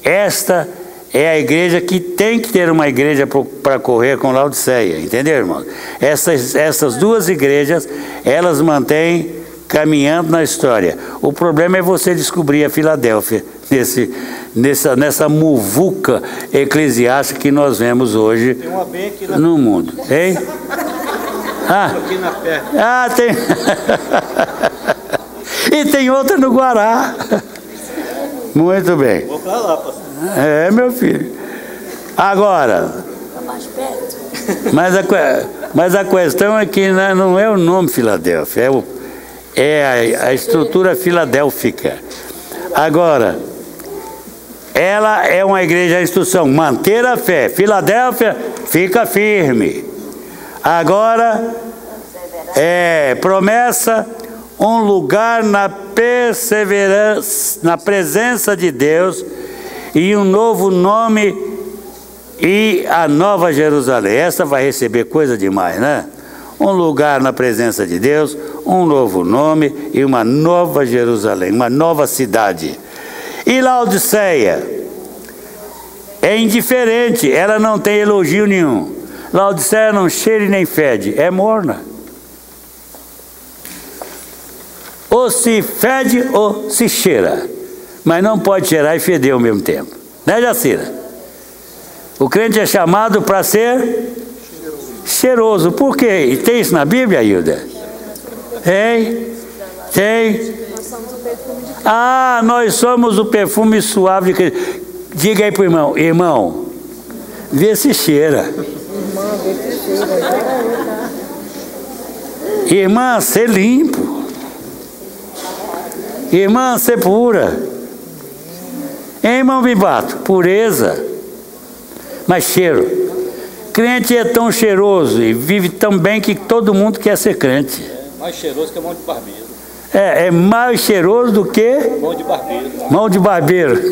esta é a igreja que tem que ter uma igreja para correr com Laodiceia, entendeu, irmão? Essas duas igrejas, elas mantêm caminhando na história. O problema é você descobrir a Filadélfia nessa muvuca eclesiástica que nós vemos hoje Tem uma bem aqui no mundo. Hein? aqui na perna. Tem. E tem outra no Guará. Muito bem. Vou para lá, pastor. Meu filho. Agora, mas a questão é que não é o nome Filadélfia, é a estrutura filadélfica. Agora, ela é uma igreja de instrução, manter a fé. Filadélfia, fica firme. Agora, promessa, um lugar na perseverança, na presença de Deus, e um novo nome, e a Nova Jerusalém. Essa vai receber coisa demais, né? Um lugar na presença de Deus, um novo nome e uma nova Jerusalém, uma nova cidade. E Laodiceia é indiferente, ela não tem elogio nenhum. Laodiceia não cheira e nem fede, é morna. Ou se fede ou se cheira, mas não pode cheirar e feder ao mesmo tempo. Né, Jacira? O crente é chamado para ser cheiroso. Por quê? E tem isso na Bíblia, Hilda? Tem. Nós somos o perfume suave de Cristo. Diga aí para o irmão: irmão, vê se cheira. Irmã, ser limpo. Irmã, ser pura. Hein, irmão Bibato? Pureza. Mas cheiro. Crente é tão cheiroso e vive tão bem que todo mundo quer ser crente. Mais cheiroso que a mão de barbeiro. É mais cheiroso do que? Mão de barbeiro. Mão de barbeiro.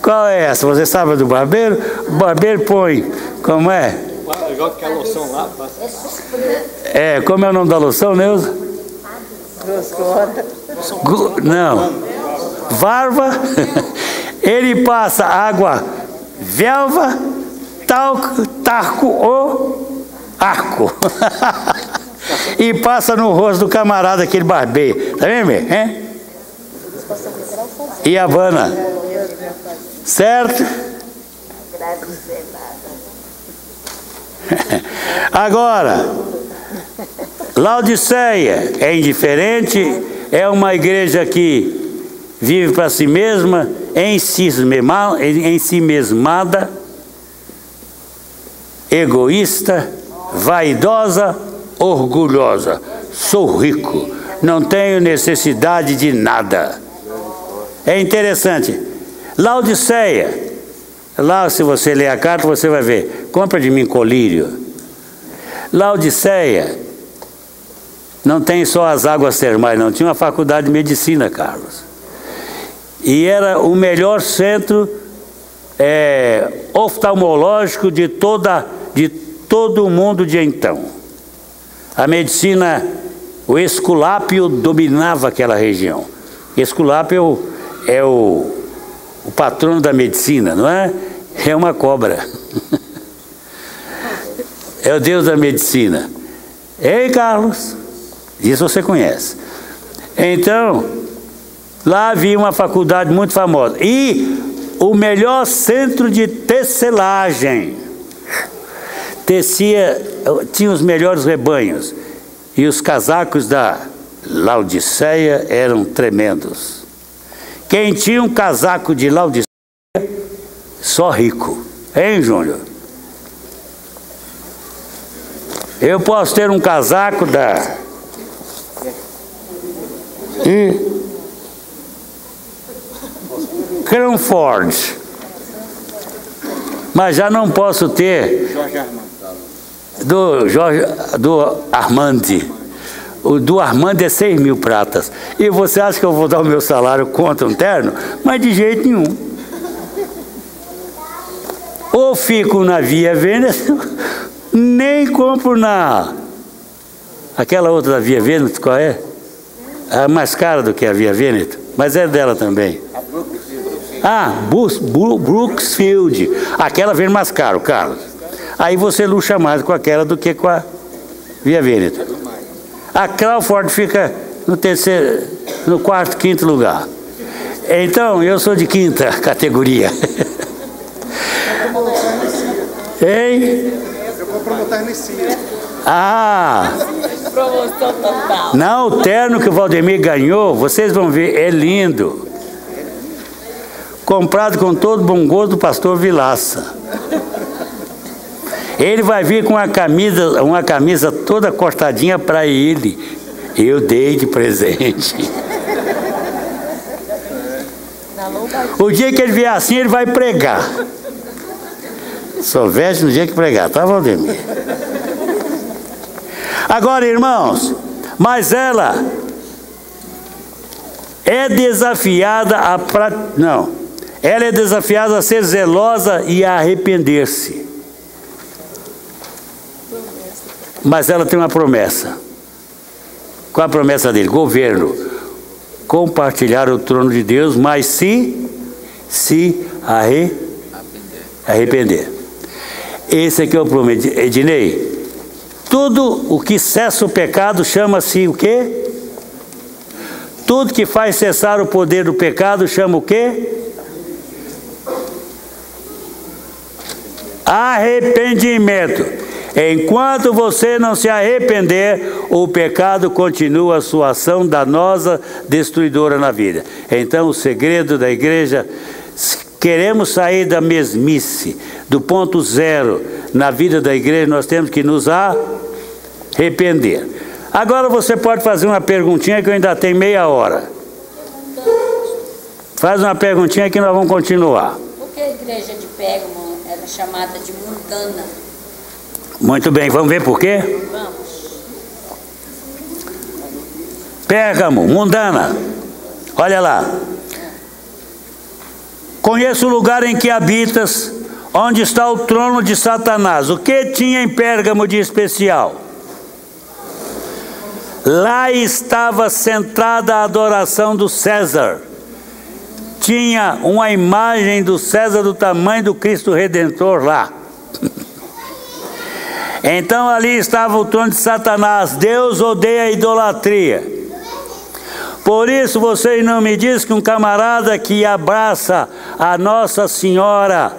Qual é essa? Você sabe do barbeiro? O barbeiro põe, como é? Joga aquela loção lá. Como é o nome da loção, Neuza? Não. Varva. Ele passa água, velva, talco, tarco ou arco. E passa no rosto do camarada, aquele barbeiro. Tá vendo, hein? E Havana. Certo? Agora, Laodiceia é indiferente, é uma igreja que vive para si mesma, em si mesmada, egoísta, vaidosa, orgulhosa. Sou rico, não tenho necessidade de nada. É interessante. Laodiceia, lá se você ler a carta você vai ver, compra de mim colírio. Laodiceia não tem só as águas termais, não, tinha uma faculdade de medicina, Carlos. E era o melhor centro oftalmológico de todo o mundo de então. A medicina, o Esculápio dominava aquela região. Esculápio é o patrono da medicina, não é? É uma cobra. É o Deus da medicina. Ei, Carlos, isso você conhece. Então, lá havia uma faculdade muito famosa. E o melhor centro de tecelagem. Tinha os melhores rebanhos. E os casacos da Laodiceia eram tremendos. Quem tinha um casaco de Laodiceia, só rico. Hein, Júnior? Eu posso ter um casaco da... Cranford, mas já não posso ter do Armandi. O do Armandi é 6 mil pratas. E você acha que eu vou dar o meu salário contra um terno? Mas de jeito nenhum. Ou fico na Via Vêneto, nem compro aquela outra da Via Vêneto, qual é? A mais cara do que a Via Vêneto, mas é dela também. Brooksfield. Aquela vem mais caro, Carlos. Aí você luxa mais com aquela do que com a Via Vêneto. A Crawford fica no quarto, quinto lugar. Então, eu sou de quinta categoria. Ei? Eu vou promotar nesse. Ah! Promoção total. Não, o terno que o Valdemir ganhou, vocês vão ver, é lindo. Comprado com todo bom gosto do pastor Vilaça. Ele vai vir com uma camisa toda cortadinha para ele. Eu dei de presente. O dia que ele vier assim, ele vai pregar. Só veste no dia que pregar, tá, Valdemir? Agora, irmãos, mas ela é desafiada ela é desafiada a ser zelosa e a arrepender-se. Mas ela tem uma promessa. Qual a promessa dele? Governo. Compartilhar o trono de Deus, mas se arrepender. Esse aqui é o problema, Ednei. Tudo o que cessa o pecado chama-se o quê? Tudo que faz cessar o poder do pecado chama o quê? Arrependimento. Enquanto você não se arrepender, o pecado continua a sua ação danosa, destruidora na vida. Então, o segredo da igreja, queremos sair da mesmice, do ponto zero na vida da igreja, nós temos que nos arrepender. Agora você pode fazer uma perguntinha que eu ainda tenho meia hora. Faz uma perguntinha que nós vamos continuar. Por que a igreja de Pérgamo era chamada de mundana? Muito bem, vamos ver por quê? Vamos. Pérgamo, mundana. Olha lá. Conheço o lugar em que habitas, onde está o trono de Satanás. O que tinha em Pérgamo de especial? Lá estava centrada a adoração do César. Tinha uma imagem do César do tamanho do Cristo Redentor lá. Então ali estava o trono de Satanás. Deus odeia a idolatria. Por isso vocês não me dizem que um camarada que abraça a Nossa Senhora,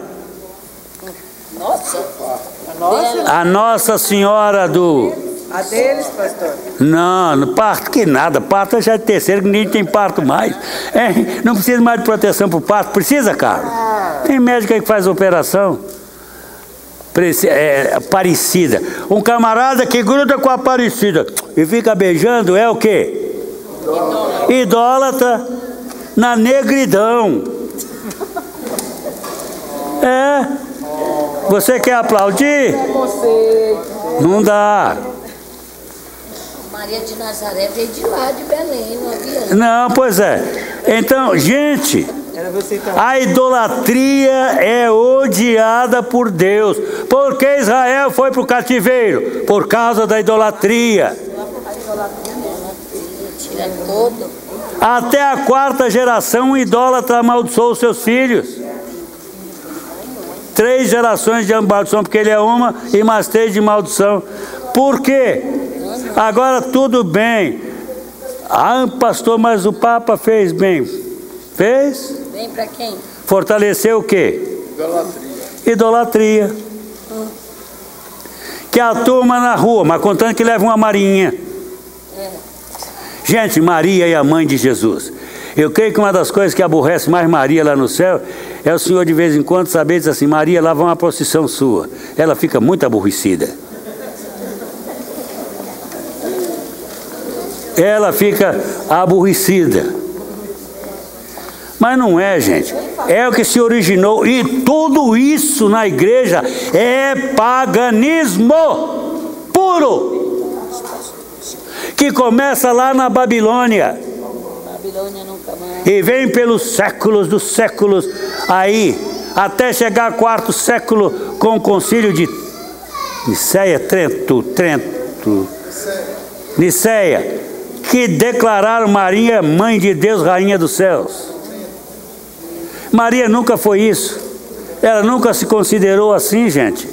a Nossa Senhora do... A deles, pastor? Não, parto que nada, parto já é terceiro, que nem tem parto mais. Não precisa mais de proteção para o parto, precisa, Carlos? Tem médico aí que faz operação. Aparecida. Um camarada que gruda com a Aparecida e fica beijando é o quê? Idólatra na negridão. Você quer aplaudir? Não dá. Maria de Nazaré veio de lá, de Belém, não havia? Não, pois é. Então, gente, a idolatria é odiada por Deus. Por que Israel foi para o cativeiro? Por causa da idolatria. Tira todo. Até a quarta geração, o idólatra amaldiçoou os seus filhos. 3 gerações de maldição, porque ele é uma, e mais 3 de maldição. Por quê? Agora tudo bem. Pastor, mas o Papa fez bem. Fez? Bem para quem? Fortaleceu o quê? Idolatria. Que a turma na rua, mas contando que leva uma marinha. Gente, Maria é a mãe de Jesus. Eu creio que uma das coisas que aborrece mais Maria lá no céu é o Senhor de vez em quando saber dizer assim: Maria, lá vai uma procissão sua. Ela fica muito aborrecida. Ela fica aborrecida. Mas não é, gente. É o que se originou. E tudo isso na igreja é paganismo puro. Que começa lá na Babilônia. E vem pelos séculos dos séculos aí, até chegar ao 4º século com o concílio de Niceia, que declararam Maria mãe de Deus, rainha dos céus. Maria nunca foi isso. Ela nunca se considerou assim, gente.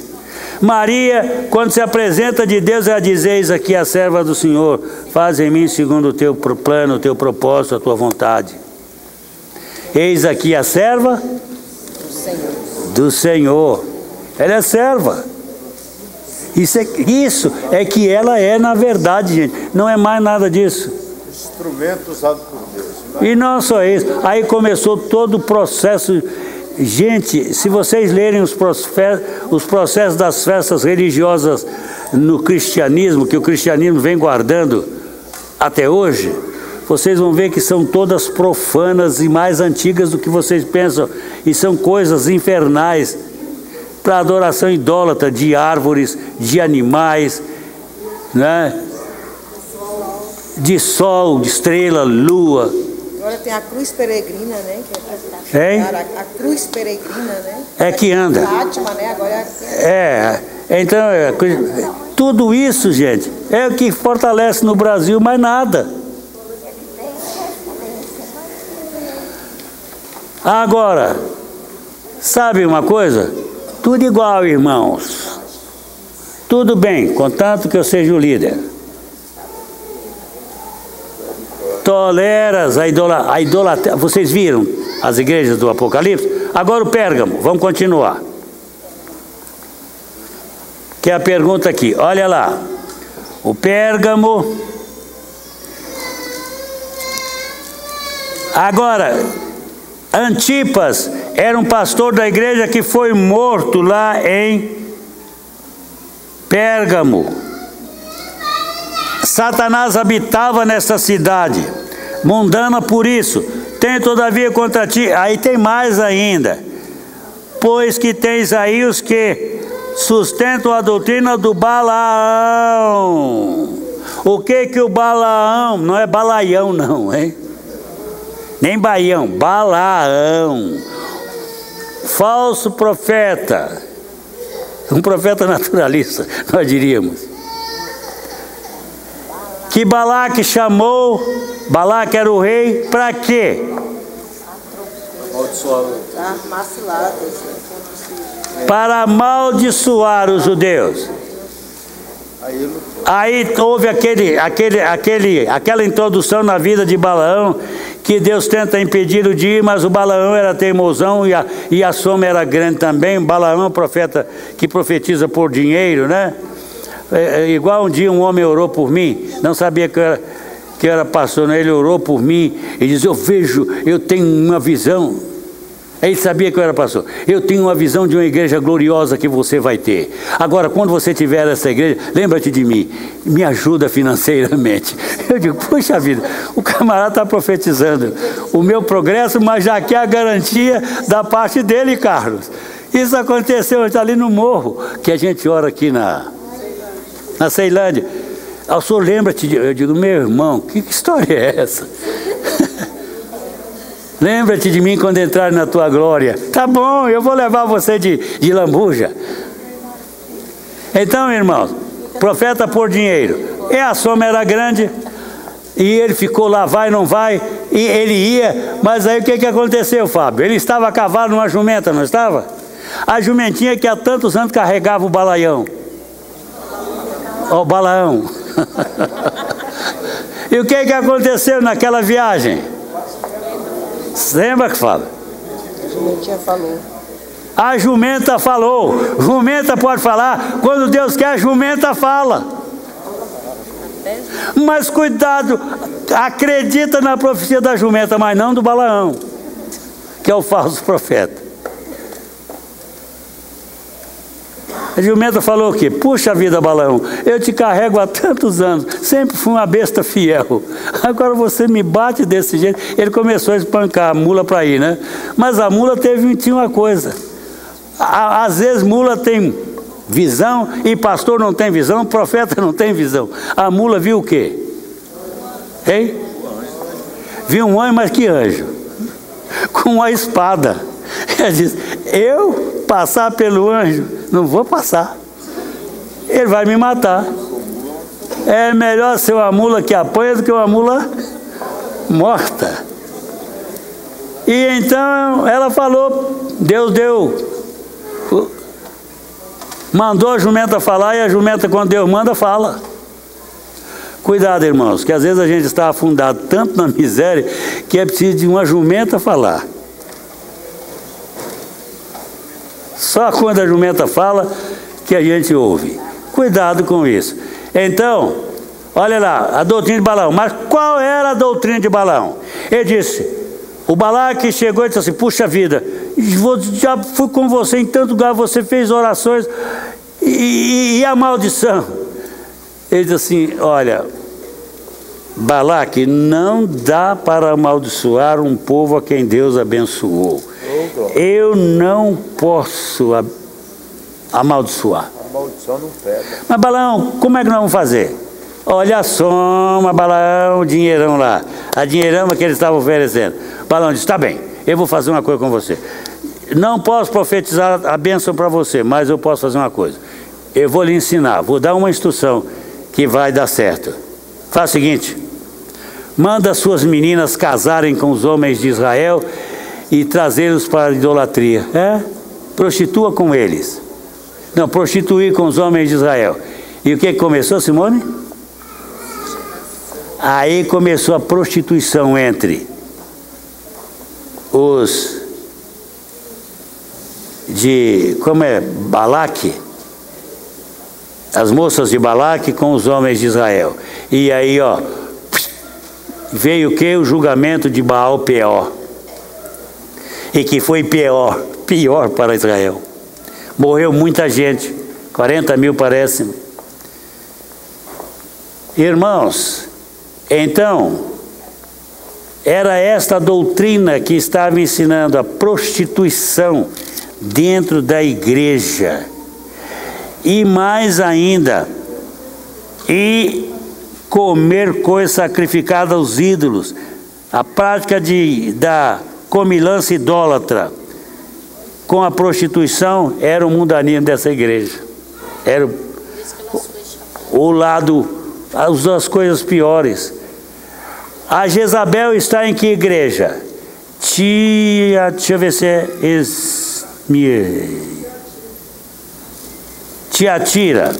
Maria, quando se apresenta de Deus, ela diz: eis aqui a serva do Senhor, faz em mim segundo o teu plano, o teu propósito, a tua vontade. Eis aqui a serva do Senhor. Ela é serva. Isso é que ela é, na verdade, gente. Não é mais nada disso. Instrumento usado por Deus. E não só isso. Aí começou todo o processo. Gente, se vocês lerem os processos das festas religiosas no cristianismo, que o cristianismo vem guardando até hoje, vocês vão ver que são todas profanas e mais antigas do que vocês pensam. E são coisas infernais para adoração idólatra de árvores, de animais, né? De sol, de estrela, lua. Agora tem a cruz peregrina, né? Hein? A cruz peregrina, né? É que anda. Fátima, né? Agora então, tudo isso, gente, é o que fortalece no Brasil, mais nada. Agora, sabe uma coisa? Tudo igual, irmãos. Tudo bem, contanto que eu seja o líder. Toleras a idolatria. Vocês viram as igrejas do Apocalipse? Agora o Pérgamo, vamos continuar. Que é a pergunta aqui, olha lá. O Pérgamo. Agora, Antipas era um pastor da igreja que foi morto lá em Pérgamo. Satanás habitava nessa cidade, mundana por isso. Tem todavia contra ti, aí tem mais ainda. Pois que tens aí os que sustentam a doutrina do Balaão. O que o Balaão, não é Balaião não, hein? Nem Baião, Balaão. Falso profeta. Um profeta naturalista, nós diríamos. Que Balaque chamou, Balaque era o rei, para quê? Para amaldiçoar os judeus. Aí houve aquela introdução na vida de Balaão, que Deus tenta impedir o dia, mas o Balaão era teimosão e a soma era grande também. Balaão é um profeta que profetiza por dinheiro, né? Igual um dia um homem orou por mim, não sabia que eu era pastor, né? Ele orou por mim e diz: eu tenho uma visão. Ele sabia que eu era pastor. Eu tenho uma visão de uma igreja gloriosa que você vai ter. Agora, quando você tiver essa igreja, lembra-te de mim, me ajuda financeiramente. Eu digo: puxa vida, o camarada está profetizando o meu progresso, mas já quer a garantia da parte dele, Carlos. Isso aconteceu ali no morro, que a gente ora aqui na Ceilândia. O senhor lembra-te? Eu digo: meu irmão, que história é essa? Lembra-te de mim quando entrar na tua glória. Tá bom, eu vou levar você de lambuja. Então, irmãos, profeta por dinheiro. E a soma era grande. E ele ficou lá, vai, não vai. E ele ia. Mas aí o que aconteceu, Fábio? Ele estava a cavalo numa jumenta, não estava? A jumentinha que há tantos anos carregava o balaião. O Balaão. E o que aconteceu naquela viagem? Lembra que fala? A jumentinha falou. A jumenta falou. Jumenta pode falar. Quando Deus quer, a jumenta fala. Mas cuidado, acredita na profecia da jumenta, mas não do Balaão, que é o falso profeta. A jumenta falou o quê? Puxa vida, Balaão, eu te carrego há tantos anos, sempre fui uma besta fiel. Agora você me bate desse jeito. Ele começou a espancar a mula para ir, né? Mas a mula tinha uma coisa. Às vezes mula tem visão e pastor não tem visão, profeta não tem visão. A mula viu o quê? Hein? Viu um anjo, mas que anjo? Com uma espada. Ela disse: eu passar pelo anjo? Não vou passar. Ele vai me matar. É melhor ser uma mula que apanha do que uma mula morta. E então ela falou, Deus mandou a jumenta falar, e a jumenta, quando Deus manda, fala. Cuidado, irmãos, que às vezes a gente está afundado tanto na miséria que é preciso de uma jumenta falar. Só quando a jumenta fala que a gente ouve. Cuidado com isso. Então, olha lá, a doutrina de Balaão. Mas qual era a doutrina de Balaão? Ele disse, o Balaque chegou e disse assim, puxa vida, já fui com você em tanto lugar, você fez orações, e a maldição? Ele disse assim, olha, Balaque, não dá para amaldiçoar um povo a quem Deus abençoou. Eu não posso amaldiçoar. A maldição não pega. Mas Balaão, como é que nós vamos fazer? Olha só, Balaão, o dinheirão lá. A dinheirama que eles estavam oferecendo. Balaão disse, tá bem, eu vou fazer uma coisa com você. Não posso profetizar a bênção para você, mas eu posso fazer uma coisa. Eu vou lhe ensinar, vou dar uma instrução que vai dar certo. Faz o seguinte, manda suas meninas casarem com os homens de Israel e trazê-los para a idolatria. Prostitua com eles. Não, prostituir com os homens de Israel. E o que começou, Simone? Aí começou a prostituição entre os de, Balaque, as moças de Balaque com os homens de Israel. E aí, ó, veio o que? O julgamento de Baal Peor. E que foi pior para Israel. Morreu muita gente, 40 mil parece. Irmãos, então, era esta doutrina que estava ensinando a prostituição dentro da igreja. E mais ainda, e comer coisa sacrificada aos ídolos, a prática da comilança idólatra com a prostituição era o mundanismo dessa igreja. Era o lado, as coisas piores. A Jezabel está em que igreja? Deixa eu ver se é Tiatira.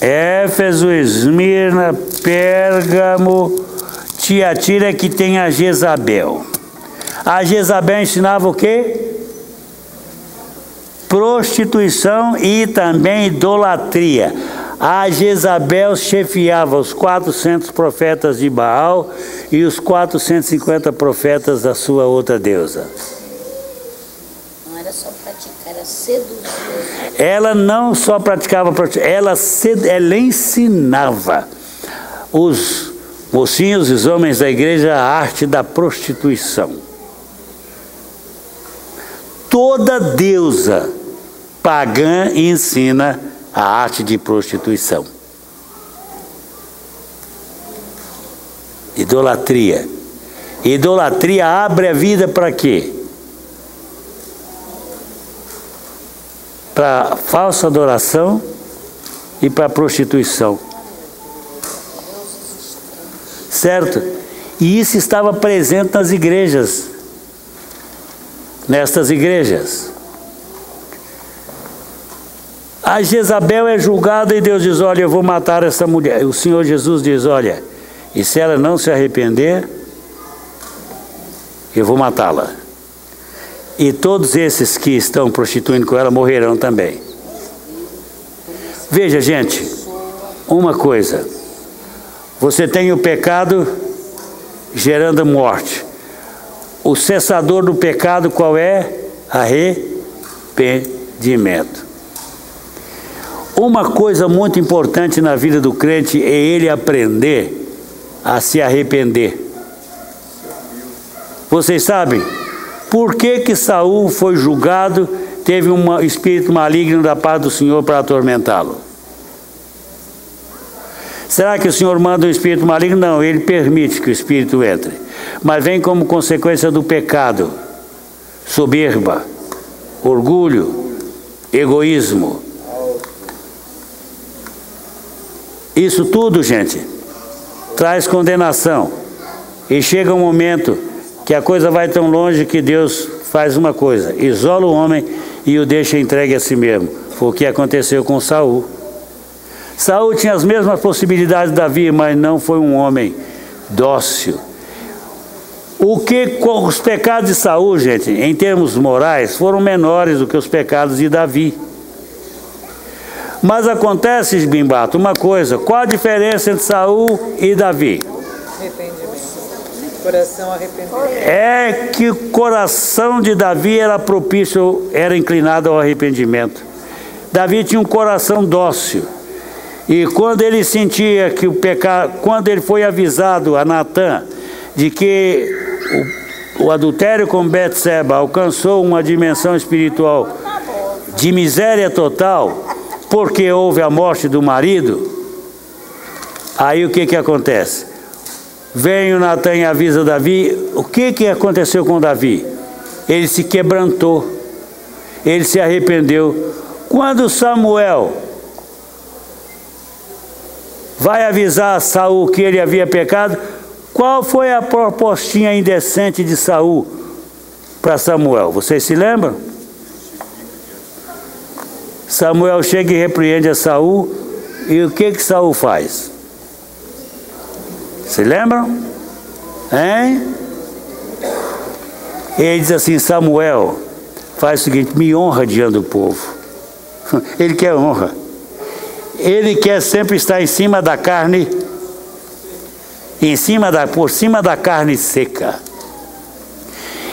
Éfeso, Esmirna, Pérgamo, Tiatira, que tem a Jezabel. A Jezabel ensinava o quê? Prostituição e também idolatria. A Jezabel chefiava os 400 profetas de Baal e os 450 profetas da sua outra deusa. Não era só praticar, era seduzir. Ela não só praticava, ela ensinava os mocinhos e os homens da igreja a arte da prostituição. Toda deusa pagã ensina a arte de prostituição. Idolatria. Idolatria abre a vida para quê? Para falsa adoração e para prostituição. Certo? E isso estava presente nas igrejas. Nestas igrejas. A Jezabel é julgada e Deus diz, olha, eu vou matar essa mulher. O Senhor Jesus diz, olha, e se ela não se arrepender, eu vou matá-la. E todos esses que estão prostituindo com ela morrerão também. Veja, gente, uma coisa. Você tem o pecado gerando morte. O cessador do pecado qual é? Arrependimento. Uma coisa muito importante na vida do crente é ele aprender a se arrepender. Vocês sabem por que Saul foi julgado, teve um espírito maligno da parte do Senhor para atormentá-lo? Será que o Senhor manda um espírito maligno? Não, ele permite que o espírito entre. Mas vem como consequência do pecado, soberba, orgulho, egoísmo. Isso tudo, gente, traz condenação. E chega um momento que a coisa vai tão longe que Deus faz uma coisa, isola o homem e o deixa entregue a si mesmo. Foi o que aconteceu com Saul. Saul tinha as mesmas possibilidades de Davi, mas não foi um homem dócil. Os pecados de Saul, gente, em termos morais, foram menores do que os pecados de Davi. Mas acontece, Bimbato, uma coisa: qual a diferença entre Saul e Davi? Arrependimento. Coração arrependido. É que o coração de Davi era propício, era inclinado ao arrependimento. Davi tinha um coração dócil. E quando ele sentia que o pecado, quando ele foi avisado a Natã de que o adultério com Betseba alcançou uma dimensão espiritual de miséria total, porque houve a morte do marido, aí o que acontece? Vem o Natã e avisa Davi. O que aconteceu com Davi? Ele se quebrantou, ele se arrependeu. Quando Samuel vai avisar Saul que ele havia pecado, qual foi a propostinha indecente de Saul para Samuel? Vocês se lembram? Samuel chega e repreende a Saul, e o que Saul faz? Se lembram? Hein? Ele diz assim: Samuel, faz o seguinte, me honra diante do povo. Ele quer honra. Ele quer sempre estar em cima da carne, por cima da carne seca.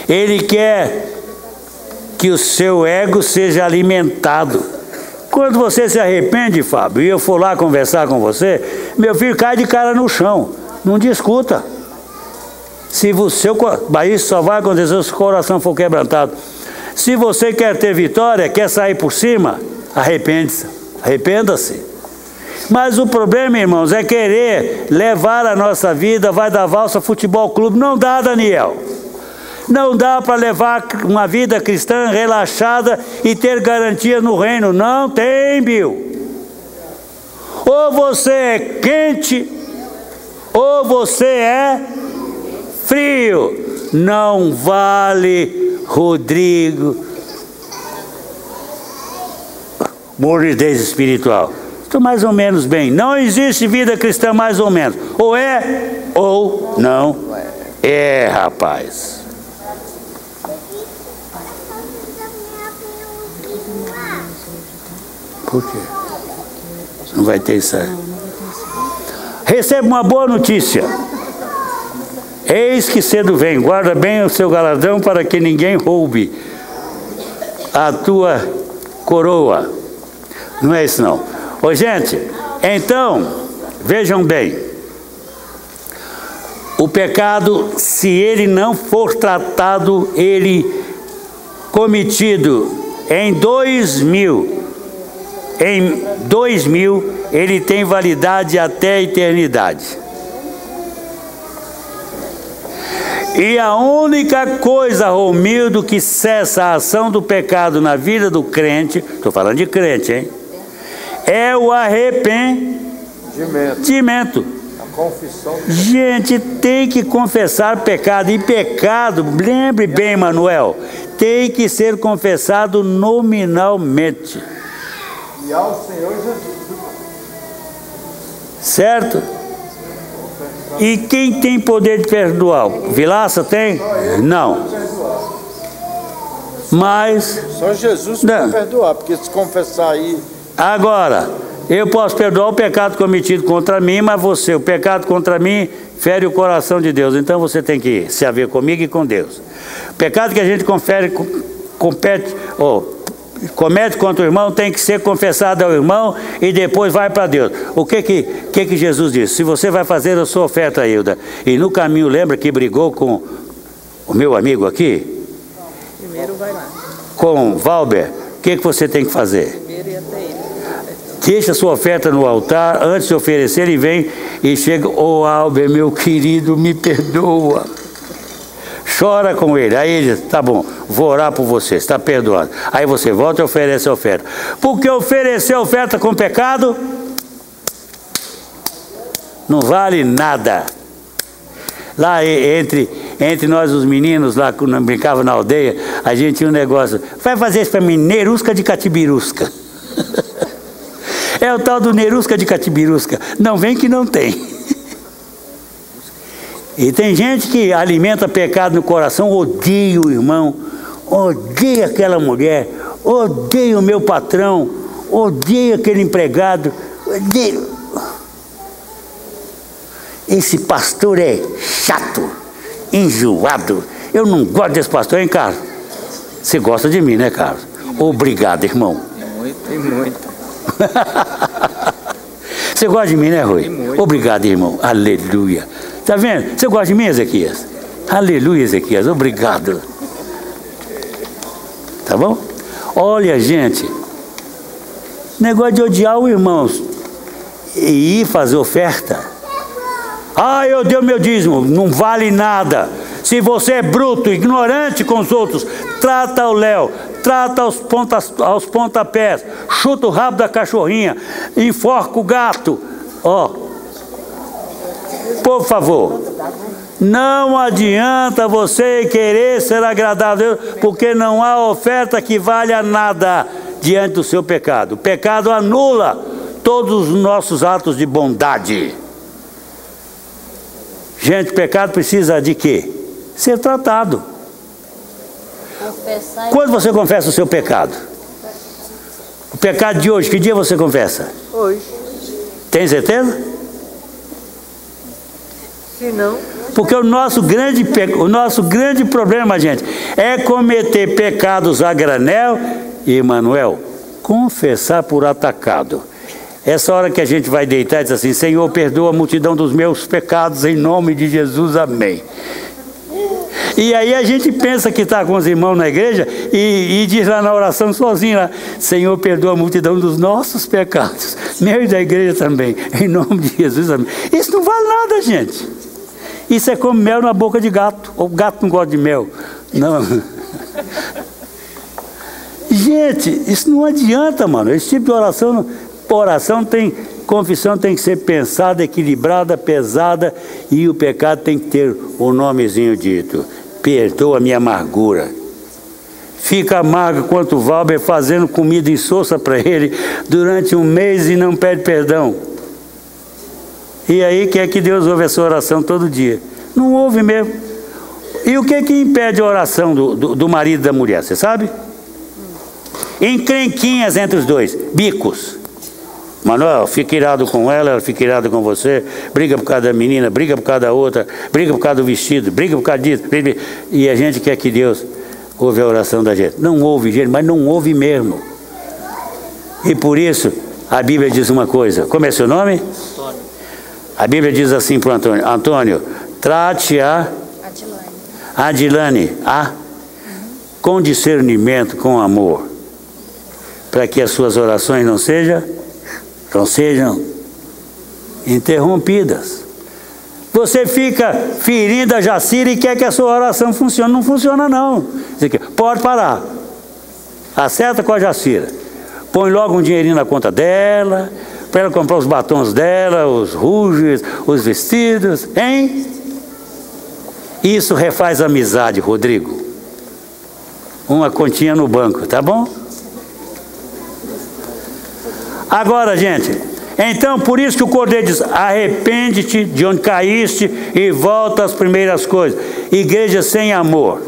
Ele quer que o seu ego seja alimentado. Quando você se arrepende, Fábio, e eu for lá conversar com você, meu filho, cai de cara no chão, não discuta. Mas isso só vai acontecer se o coração for quebrantado. Se você quer ter vitória, quer sair por cima, arrependa-se. Mas o problema, irmãos, é querer levar a nossa vida, vai dar valsa futebol clube. Não dá, Daniel. Não dá para levar uma vida cristã relaxada e ter garantia no reino. Não tem, Bill. Ou você é quente, ou você é frio. Não vale, Rodrigo, morbidez espiritual. Estou mais ou menos bem. Não existe vida cristã mais ou menos. Ou é, ou não é, rapaz. Por quê? Não vai ter isso aí. Receba uma boa notícia. Eis que cedo vem. Guarda bem o seu galardão para que ninguém roube a tua coroa. Não é isso não. Ô gente, então, vejam bem. O pecado, se ele não for tratado, ele cometido em 2000, ele tem validade até a eternidade. E a única coisa, Romildo, que cessa a ação do pecado na vida do crente, estou falando de crente, hein? É o arrependimento. A confissão. Gente, tem que confessar pecado. E pecado, lembre bem, Manuel, tem que ser confessado nominalmente. E ao Senhor Jesus. Certo? E quem tem poder de perdoar? Vilaça tem? Não. Mas... Só Jesus pode perdoar, porque se confessar aí... Agora, eu posso perdoar o pecado cometido contra mim, mas você, o pecado contra mim, fere o coração de Deus. Então você tem que se haver comigo e com Deus. O pecado que a gente comete contra o irmão tem que ser confessado ao irmão e depois vai para Deus. O que Jesus disse? Se você vai fazer a sua oferta, Hilda, e no caminho lembra que brigou com o meu amigo aqui? Primeiro vai lá. Com o Valber, o que você tem que fazer? Primeiro ia até ele. Deixa a sua oferta no altar, antes de oferecer, ele vem e chega: ô Albert, meu querido, me perdoa. Chora com ele. Aí ele diz: tá bom, vou orar por você, está perdoado. Aí você volta e oferece a oferta. Porque oferecer a oferta com pecado não vale nada. Lá entre nós os meninos, lá quando brincava na aldeia, a gente tinha um negócio: vai fazer isso para mim, Nerusca de Catibirusca. É o tal do Nerusca de Catibirusca. Não vem que não tem. E tem gente que alimenta pecado no coração, odeia o irmão, odeia aquela mulher, odeia o meu patrão, odeia aquele empregado, odeia. Esse pastor é chato, enjoado. Eu não gosto desse pastor, hein, Carlos? Você gosta de mim, né, Carlos? Obrigado, irmão. Muito. Você gosta de mim, né, Rui? Obrigado, irmão. Aleluia. Tá vendo? Você gosta de mim, Ezequias? Aleluia, Ezequias. Obrigado. Tá bom? Olha, gente, negócio de odiar o irmão e ir fazer oferta. Ah, eu dei o meu dízimo. Não vale nada. Se você é bruto, ignorante com os outros, trata o Léo, trata aos pontapés, chuta o rabo da cachorrinha, enforca o gato. Ó, por favor, não adianta você querer ser agradável a Deus, porque não há oferta que valha nada diante do seu pecado. O pecado anula todos os nossos atos de bondade. Gente, pecado precisa de quê? Ser tratado. Quando você confessa o seu pecado? O pecado de hoje, que dia você confessa? Hoje. Tem certeza? Se não... Porque o nosso grande problema, gente, é cometer pecados a granel e, Emanuel, confessar por atacado. Essa hora que a gente vai deitar e diz assim: Senhor, perdoa a multidão dos meus pecados, em nome de Jesus, amém. E aí a gente pensa que está com os irmãos na igreja e diz lá na oração sozinho lá: Senhor, perdoa a multidão dos nossos pecados, meu e da igreja também, em nome de Jesus, amém. Isso não vale nada, gente. Isso é como mel na boca de gato. O gato não gosta de mel. Não. Gente, isso não adianta, mano. Esse tipo de confissão tem que ser pensada, equilibrada, pesada, e o pecado tem que ter o nomezinho dito: perdoa a minha amargura. Fica amargo quanto o Valber fazendo comida insossa para ele durante um mês e não pede perdão. E aí quer que Deus ouve essa oração todo dia? Não ouve mesmo. E o que impede a oração do marido e da mulher, você sabe? Encrenquinhas entre os dois, bicos. Manuel, fica irado com ela fica irado com você, briga por causa da menina, briga por causa da outra, briga por causa do vestido, briga por causa disso, e a gente quer que Deus ouve a oração da gente. Não ouve, gente, mas não ouve mesmo. E por isso a Bíblia diz uma coisa. Como é seu nome? Antônio. A Bíblia diz assim para o Antônio: Antônio, trate a Adilane com discernimento, com amor, para que as suas orações não sejam interrompidas. Você fica ferindo a Jacira e quer que a sua oração funcione. Não funciona, não. Pode parar. Acerta com a Jacira. Põe logo um dinheirinho na conta dela, para ela comprar os batons dela, os rouges, os vestidos, hein? Isso refaz amizade, Rodrigo. Uma continha no banco, tá bom? Agora, gente, então por isso que o Cordeiro diz: arrepende-te de onde caíste e volta às primeiras coisas. Igreja sem amor.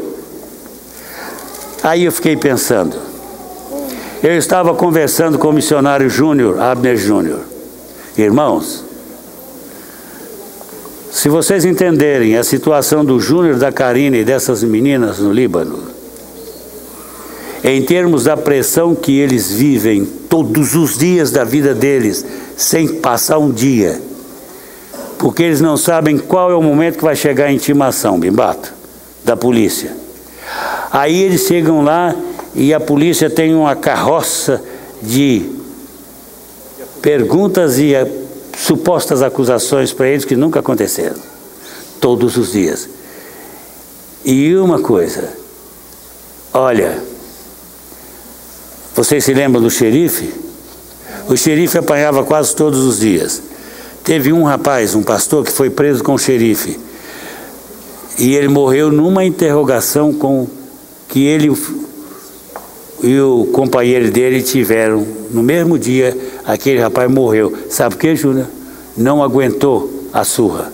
Aí eu fiquei pensando. Eu estava conversando com o missionário Júnior, Abner Júnior. Irmãos, se vocês entenderem a situação do Júnior, da Karine e dessas meninas no Líbano, em termos da pressão que eles vivem todos os dias da vida deles, sem passar um dia, porque eles não sabem qual é o momento que vai chegar a intimação, Bimbato, da polícia. Aí eles chegam lá e a polícia tem uma carroça de perguntas e supostas acusações para eles que nunca aconteceram, todos os dias. E uma coisa, olha, vocês se lembram do xerife? O xerife apanhava quase todos os dias. Teve um rapaz, um pastor, que foi preso com o xerife. E ele morreu numa interrogação que ele e o companheiro dele tiveram. No mesmo dia, aquele rapaz morreu. Sabe por quê, Júnior? Não aguentou a surra.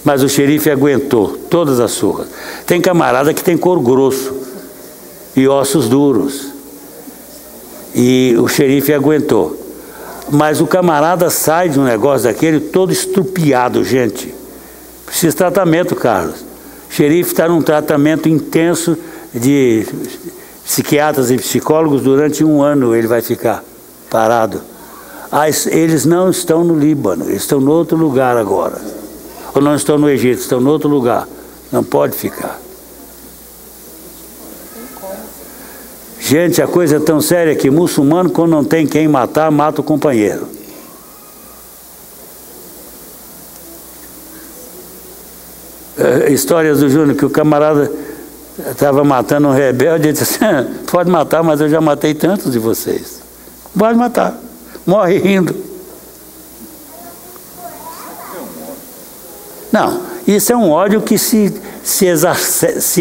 Mas o xerife aguentou todas as surras. Tem camarada que tem couro grosso e ossos duros. E o xerife aguentou. Mas o camarada sai de um negócio daquele todo estrupiado, gente. Precisa de tratamento, Carlos. O xerife está num tratamento intenso de psiquiatras e psicólogos durante 1 ano. Ele vai ficar parado. Eles não estão no Líbano, eles estão em outro lugar agora. Ou não estão no Egito, estão em outro lugar. Não pode ficar. Gente, a coisa é tão séria que muçulmano, quando não tem quem matar, mata o companheiro. Histórias do Júnior, que o camarada estava matando um rebelde, ele disse assim, pode matar, mas eu já matei tantos de vocês. Pode matar. Morre rindo. Não, isso é um ódio que se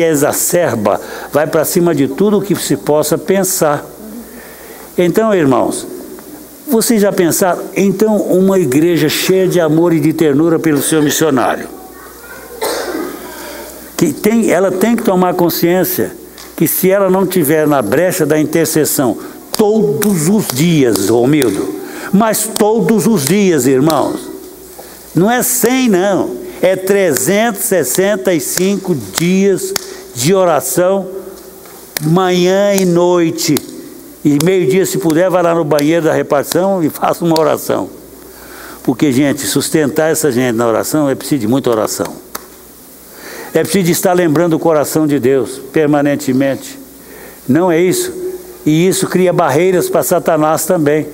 exacerba, vai para cima de tudo o que se possa pensar. Então, irmãos, vocês já pensaram? Então, uma igreja cheia de amor e de ternura pelo seu missionário, ela tem que tomar consciência que se ela não tiver na brecha da intercessão todos os dias, Romildo, mas todos os dias, irmãos, não é 100 não, é 365 dias de oração, manhã e noite, e meio-dia, se puder, vai lá no banheiro da repartição e faça uma oração, porque, gente, sustentar essa gente na oração é preciso de muita oração. É preciso estar lembrando o coração de Deus permanentemente. Não é isso? E isso cria barreiras para Satanás também.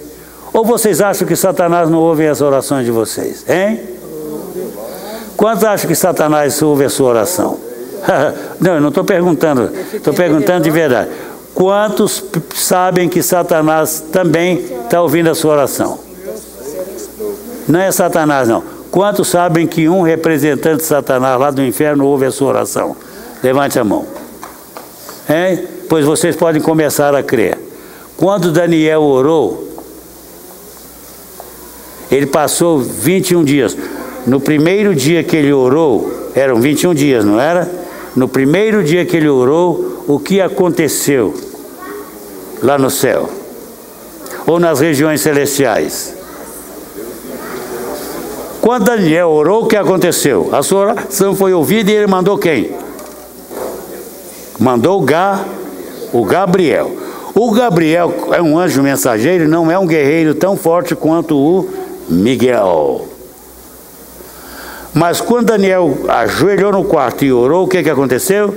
Ou vocês acham que Satanás não ouve as orações de vocês? Hein? Quantos acham que Satanás ouve a sua oração? Não, eu não estou perguntando. Estou perguntando de verdade. Quantos sabem que Satanás também está ouvindo a sua oração? Não é Satanás, não. Quantos sabem que um representante de Satanás lá do inferno ouve a sua oração? Levante a mão. Hein? Pois vocês podem começar a crer. Quando Daniel orou, ele passou 21 dias. No primeiro dia que ele orou, eram 21 dias, não era? No primeiro dia que ele orou, o que aconteceu lá no céu? Ou nas regiões celestiais? Quando Daniel orou, o que aconteceu? A sua oração foi ouvida e ele mandou quem? Mandou o Gabriel. O Gabriel é um anjo mensageiro, não é um guerreiro tão forte quanto o Miguel. Mas quando Daniel ajoelhou no quarto e orou, o que aconteceu?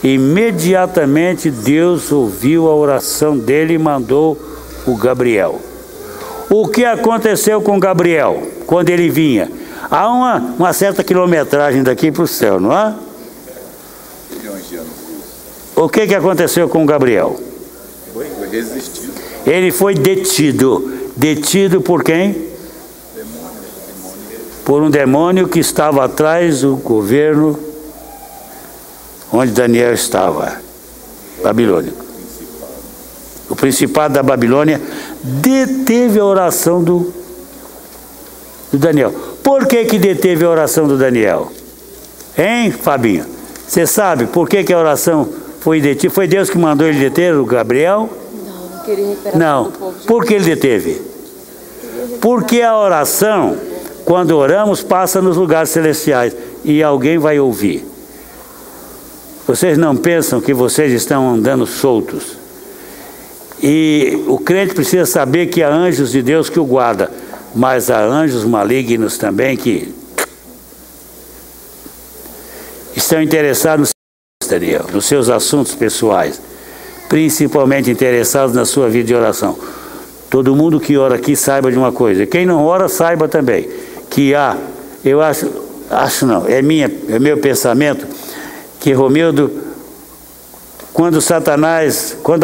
Imediatamente Deus ouviu a oração dele e mandou o Gabriel. O que aconteceu com Gabriel quando ele vinha? Há uma certa quilometragem daqui para o céu, não há? O que aconteceu com Gabriel? Foi resistido. Ele foi detido. Detido por quem? Por um demônio que estava atrás do governo onde Daniel estava, babilônico. O principado da Babilônia deteve a oração do Daniel. Por que deteve a oração do Daniel? Hein, Fabinho? Você sabe por que a oração foi detida? Foi Deus que mandou ele deter o Gabriel? Não queria recuperar. Não. Por que ele deteve? Porque a oração, quando oramos, passa nos lugares celestiais e alguém vai ouvir. Vocês não pensam que vocês estão andando soltos? E o crente precisa saber que há anjos de Deus que o guardam, mas há anjos malignos também que estão interessados nos seus assuntos pessoais, principalmente interessados na sua vida de oração. Todo mundo que ora aqui saiba de uma coisa, quem não ora saiba também, que eu acho não, é meu pensamento, que Romildo, quando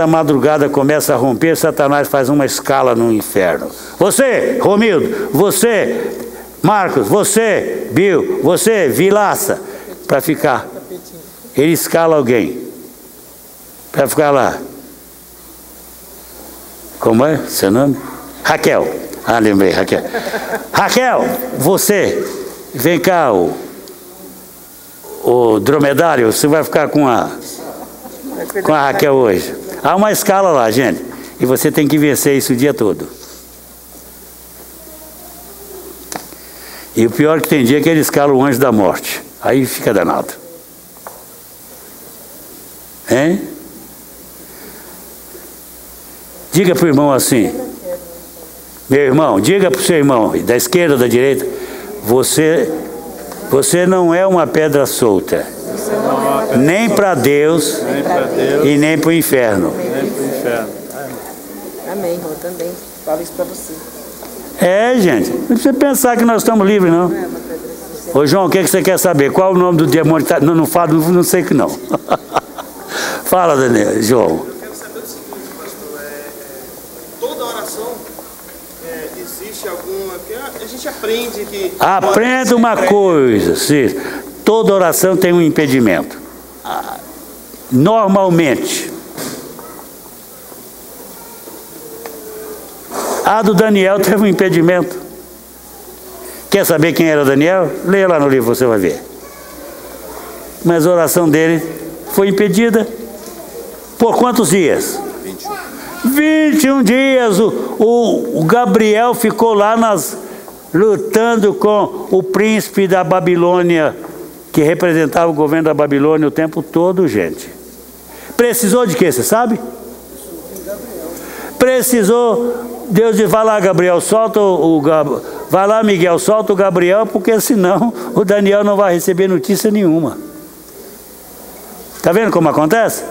a madrugada começa a romper, Satanás faz uma escala no inferno. Você, Romildo, você, Marcos, você, Bill, você, Vilaça, para ficar. Ele escala alguém para ficar lá. Como é seu nome? Raquel. Ah, lembrei, Raquel. Raquel, você, vem cá, o dromedário, você vai ficar com a Raquel hoje. Há uma escala lá, gente. E você tem que vencer isso o dia todo. E o pior que tem dia é que ele escala o anjo da morte. Aí fica danado. Hein? Diga para o irmão assim. Meu irmão, diga para o seu irmão, da esquerda ou da direita, você não é uma pedra solta. Nem para Deus, e nem para o inferno. Amém, irmão, também. Falo isso para você. É, gente, não precisa pensar que nós estamos livres, não. Ô, João, o que você quer saber? Qual o nome do demônio? Não falo, não sei que não. Fala, Daniel, João. Eu quero saber o seguinte, pastor. Toda oração existe alguma... Porque a gente aprende que... Aprenda uma coisa, Ciro. Toda oração tem um impedimento. Normalmente. A do Daniel teve um impedimento. Quer saber quem era Daniel? Leia lá no livro, você vai ver. Mas a oração dele foi impedida. Por quantos dias? 21 dias. O Gabriel ficou lá lutando com o príncipe da Babilônia, que representava o governo da Babilônia o tempo todo, gente. Precisou de quê, você sabe? Precisou... Deus diz, vai lá, Gabriel, solta vai lá, Miguel, solta o Gabriel, porque senão o Daniel não vai receber notícia nenhuma. Está vendo como acontece?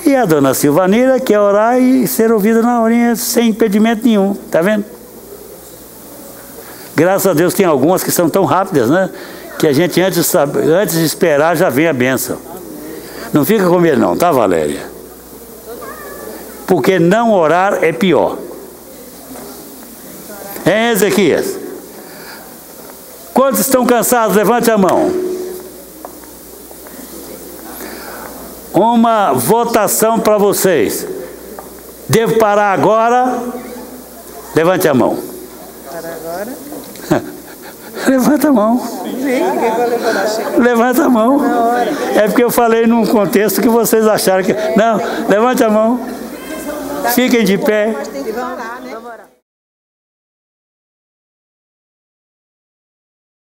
E a dona Silvanira quer orar e ser ouvida na horinha sem impedimento nenhum. Está vendo? Graças a Deus tem algumas que são tão rápidas, né? Que a gente antes de esperar já vem a bênção. Não fica com medo não, tá, Valéria? Porque não orar é pior. Hein, Ezequias? Quantos estão cansados? Levante a mão. Uma votação para vocês. Devo parar agora? Levante a mão. Para agora? Levanta a mão. Levanta a mão. É porque eu falei num contexto que vocês acharam que... Não, levante a mão. Fiquem de pé.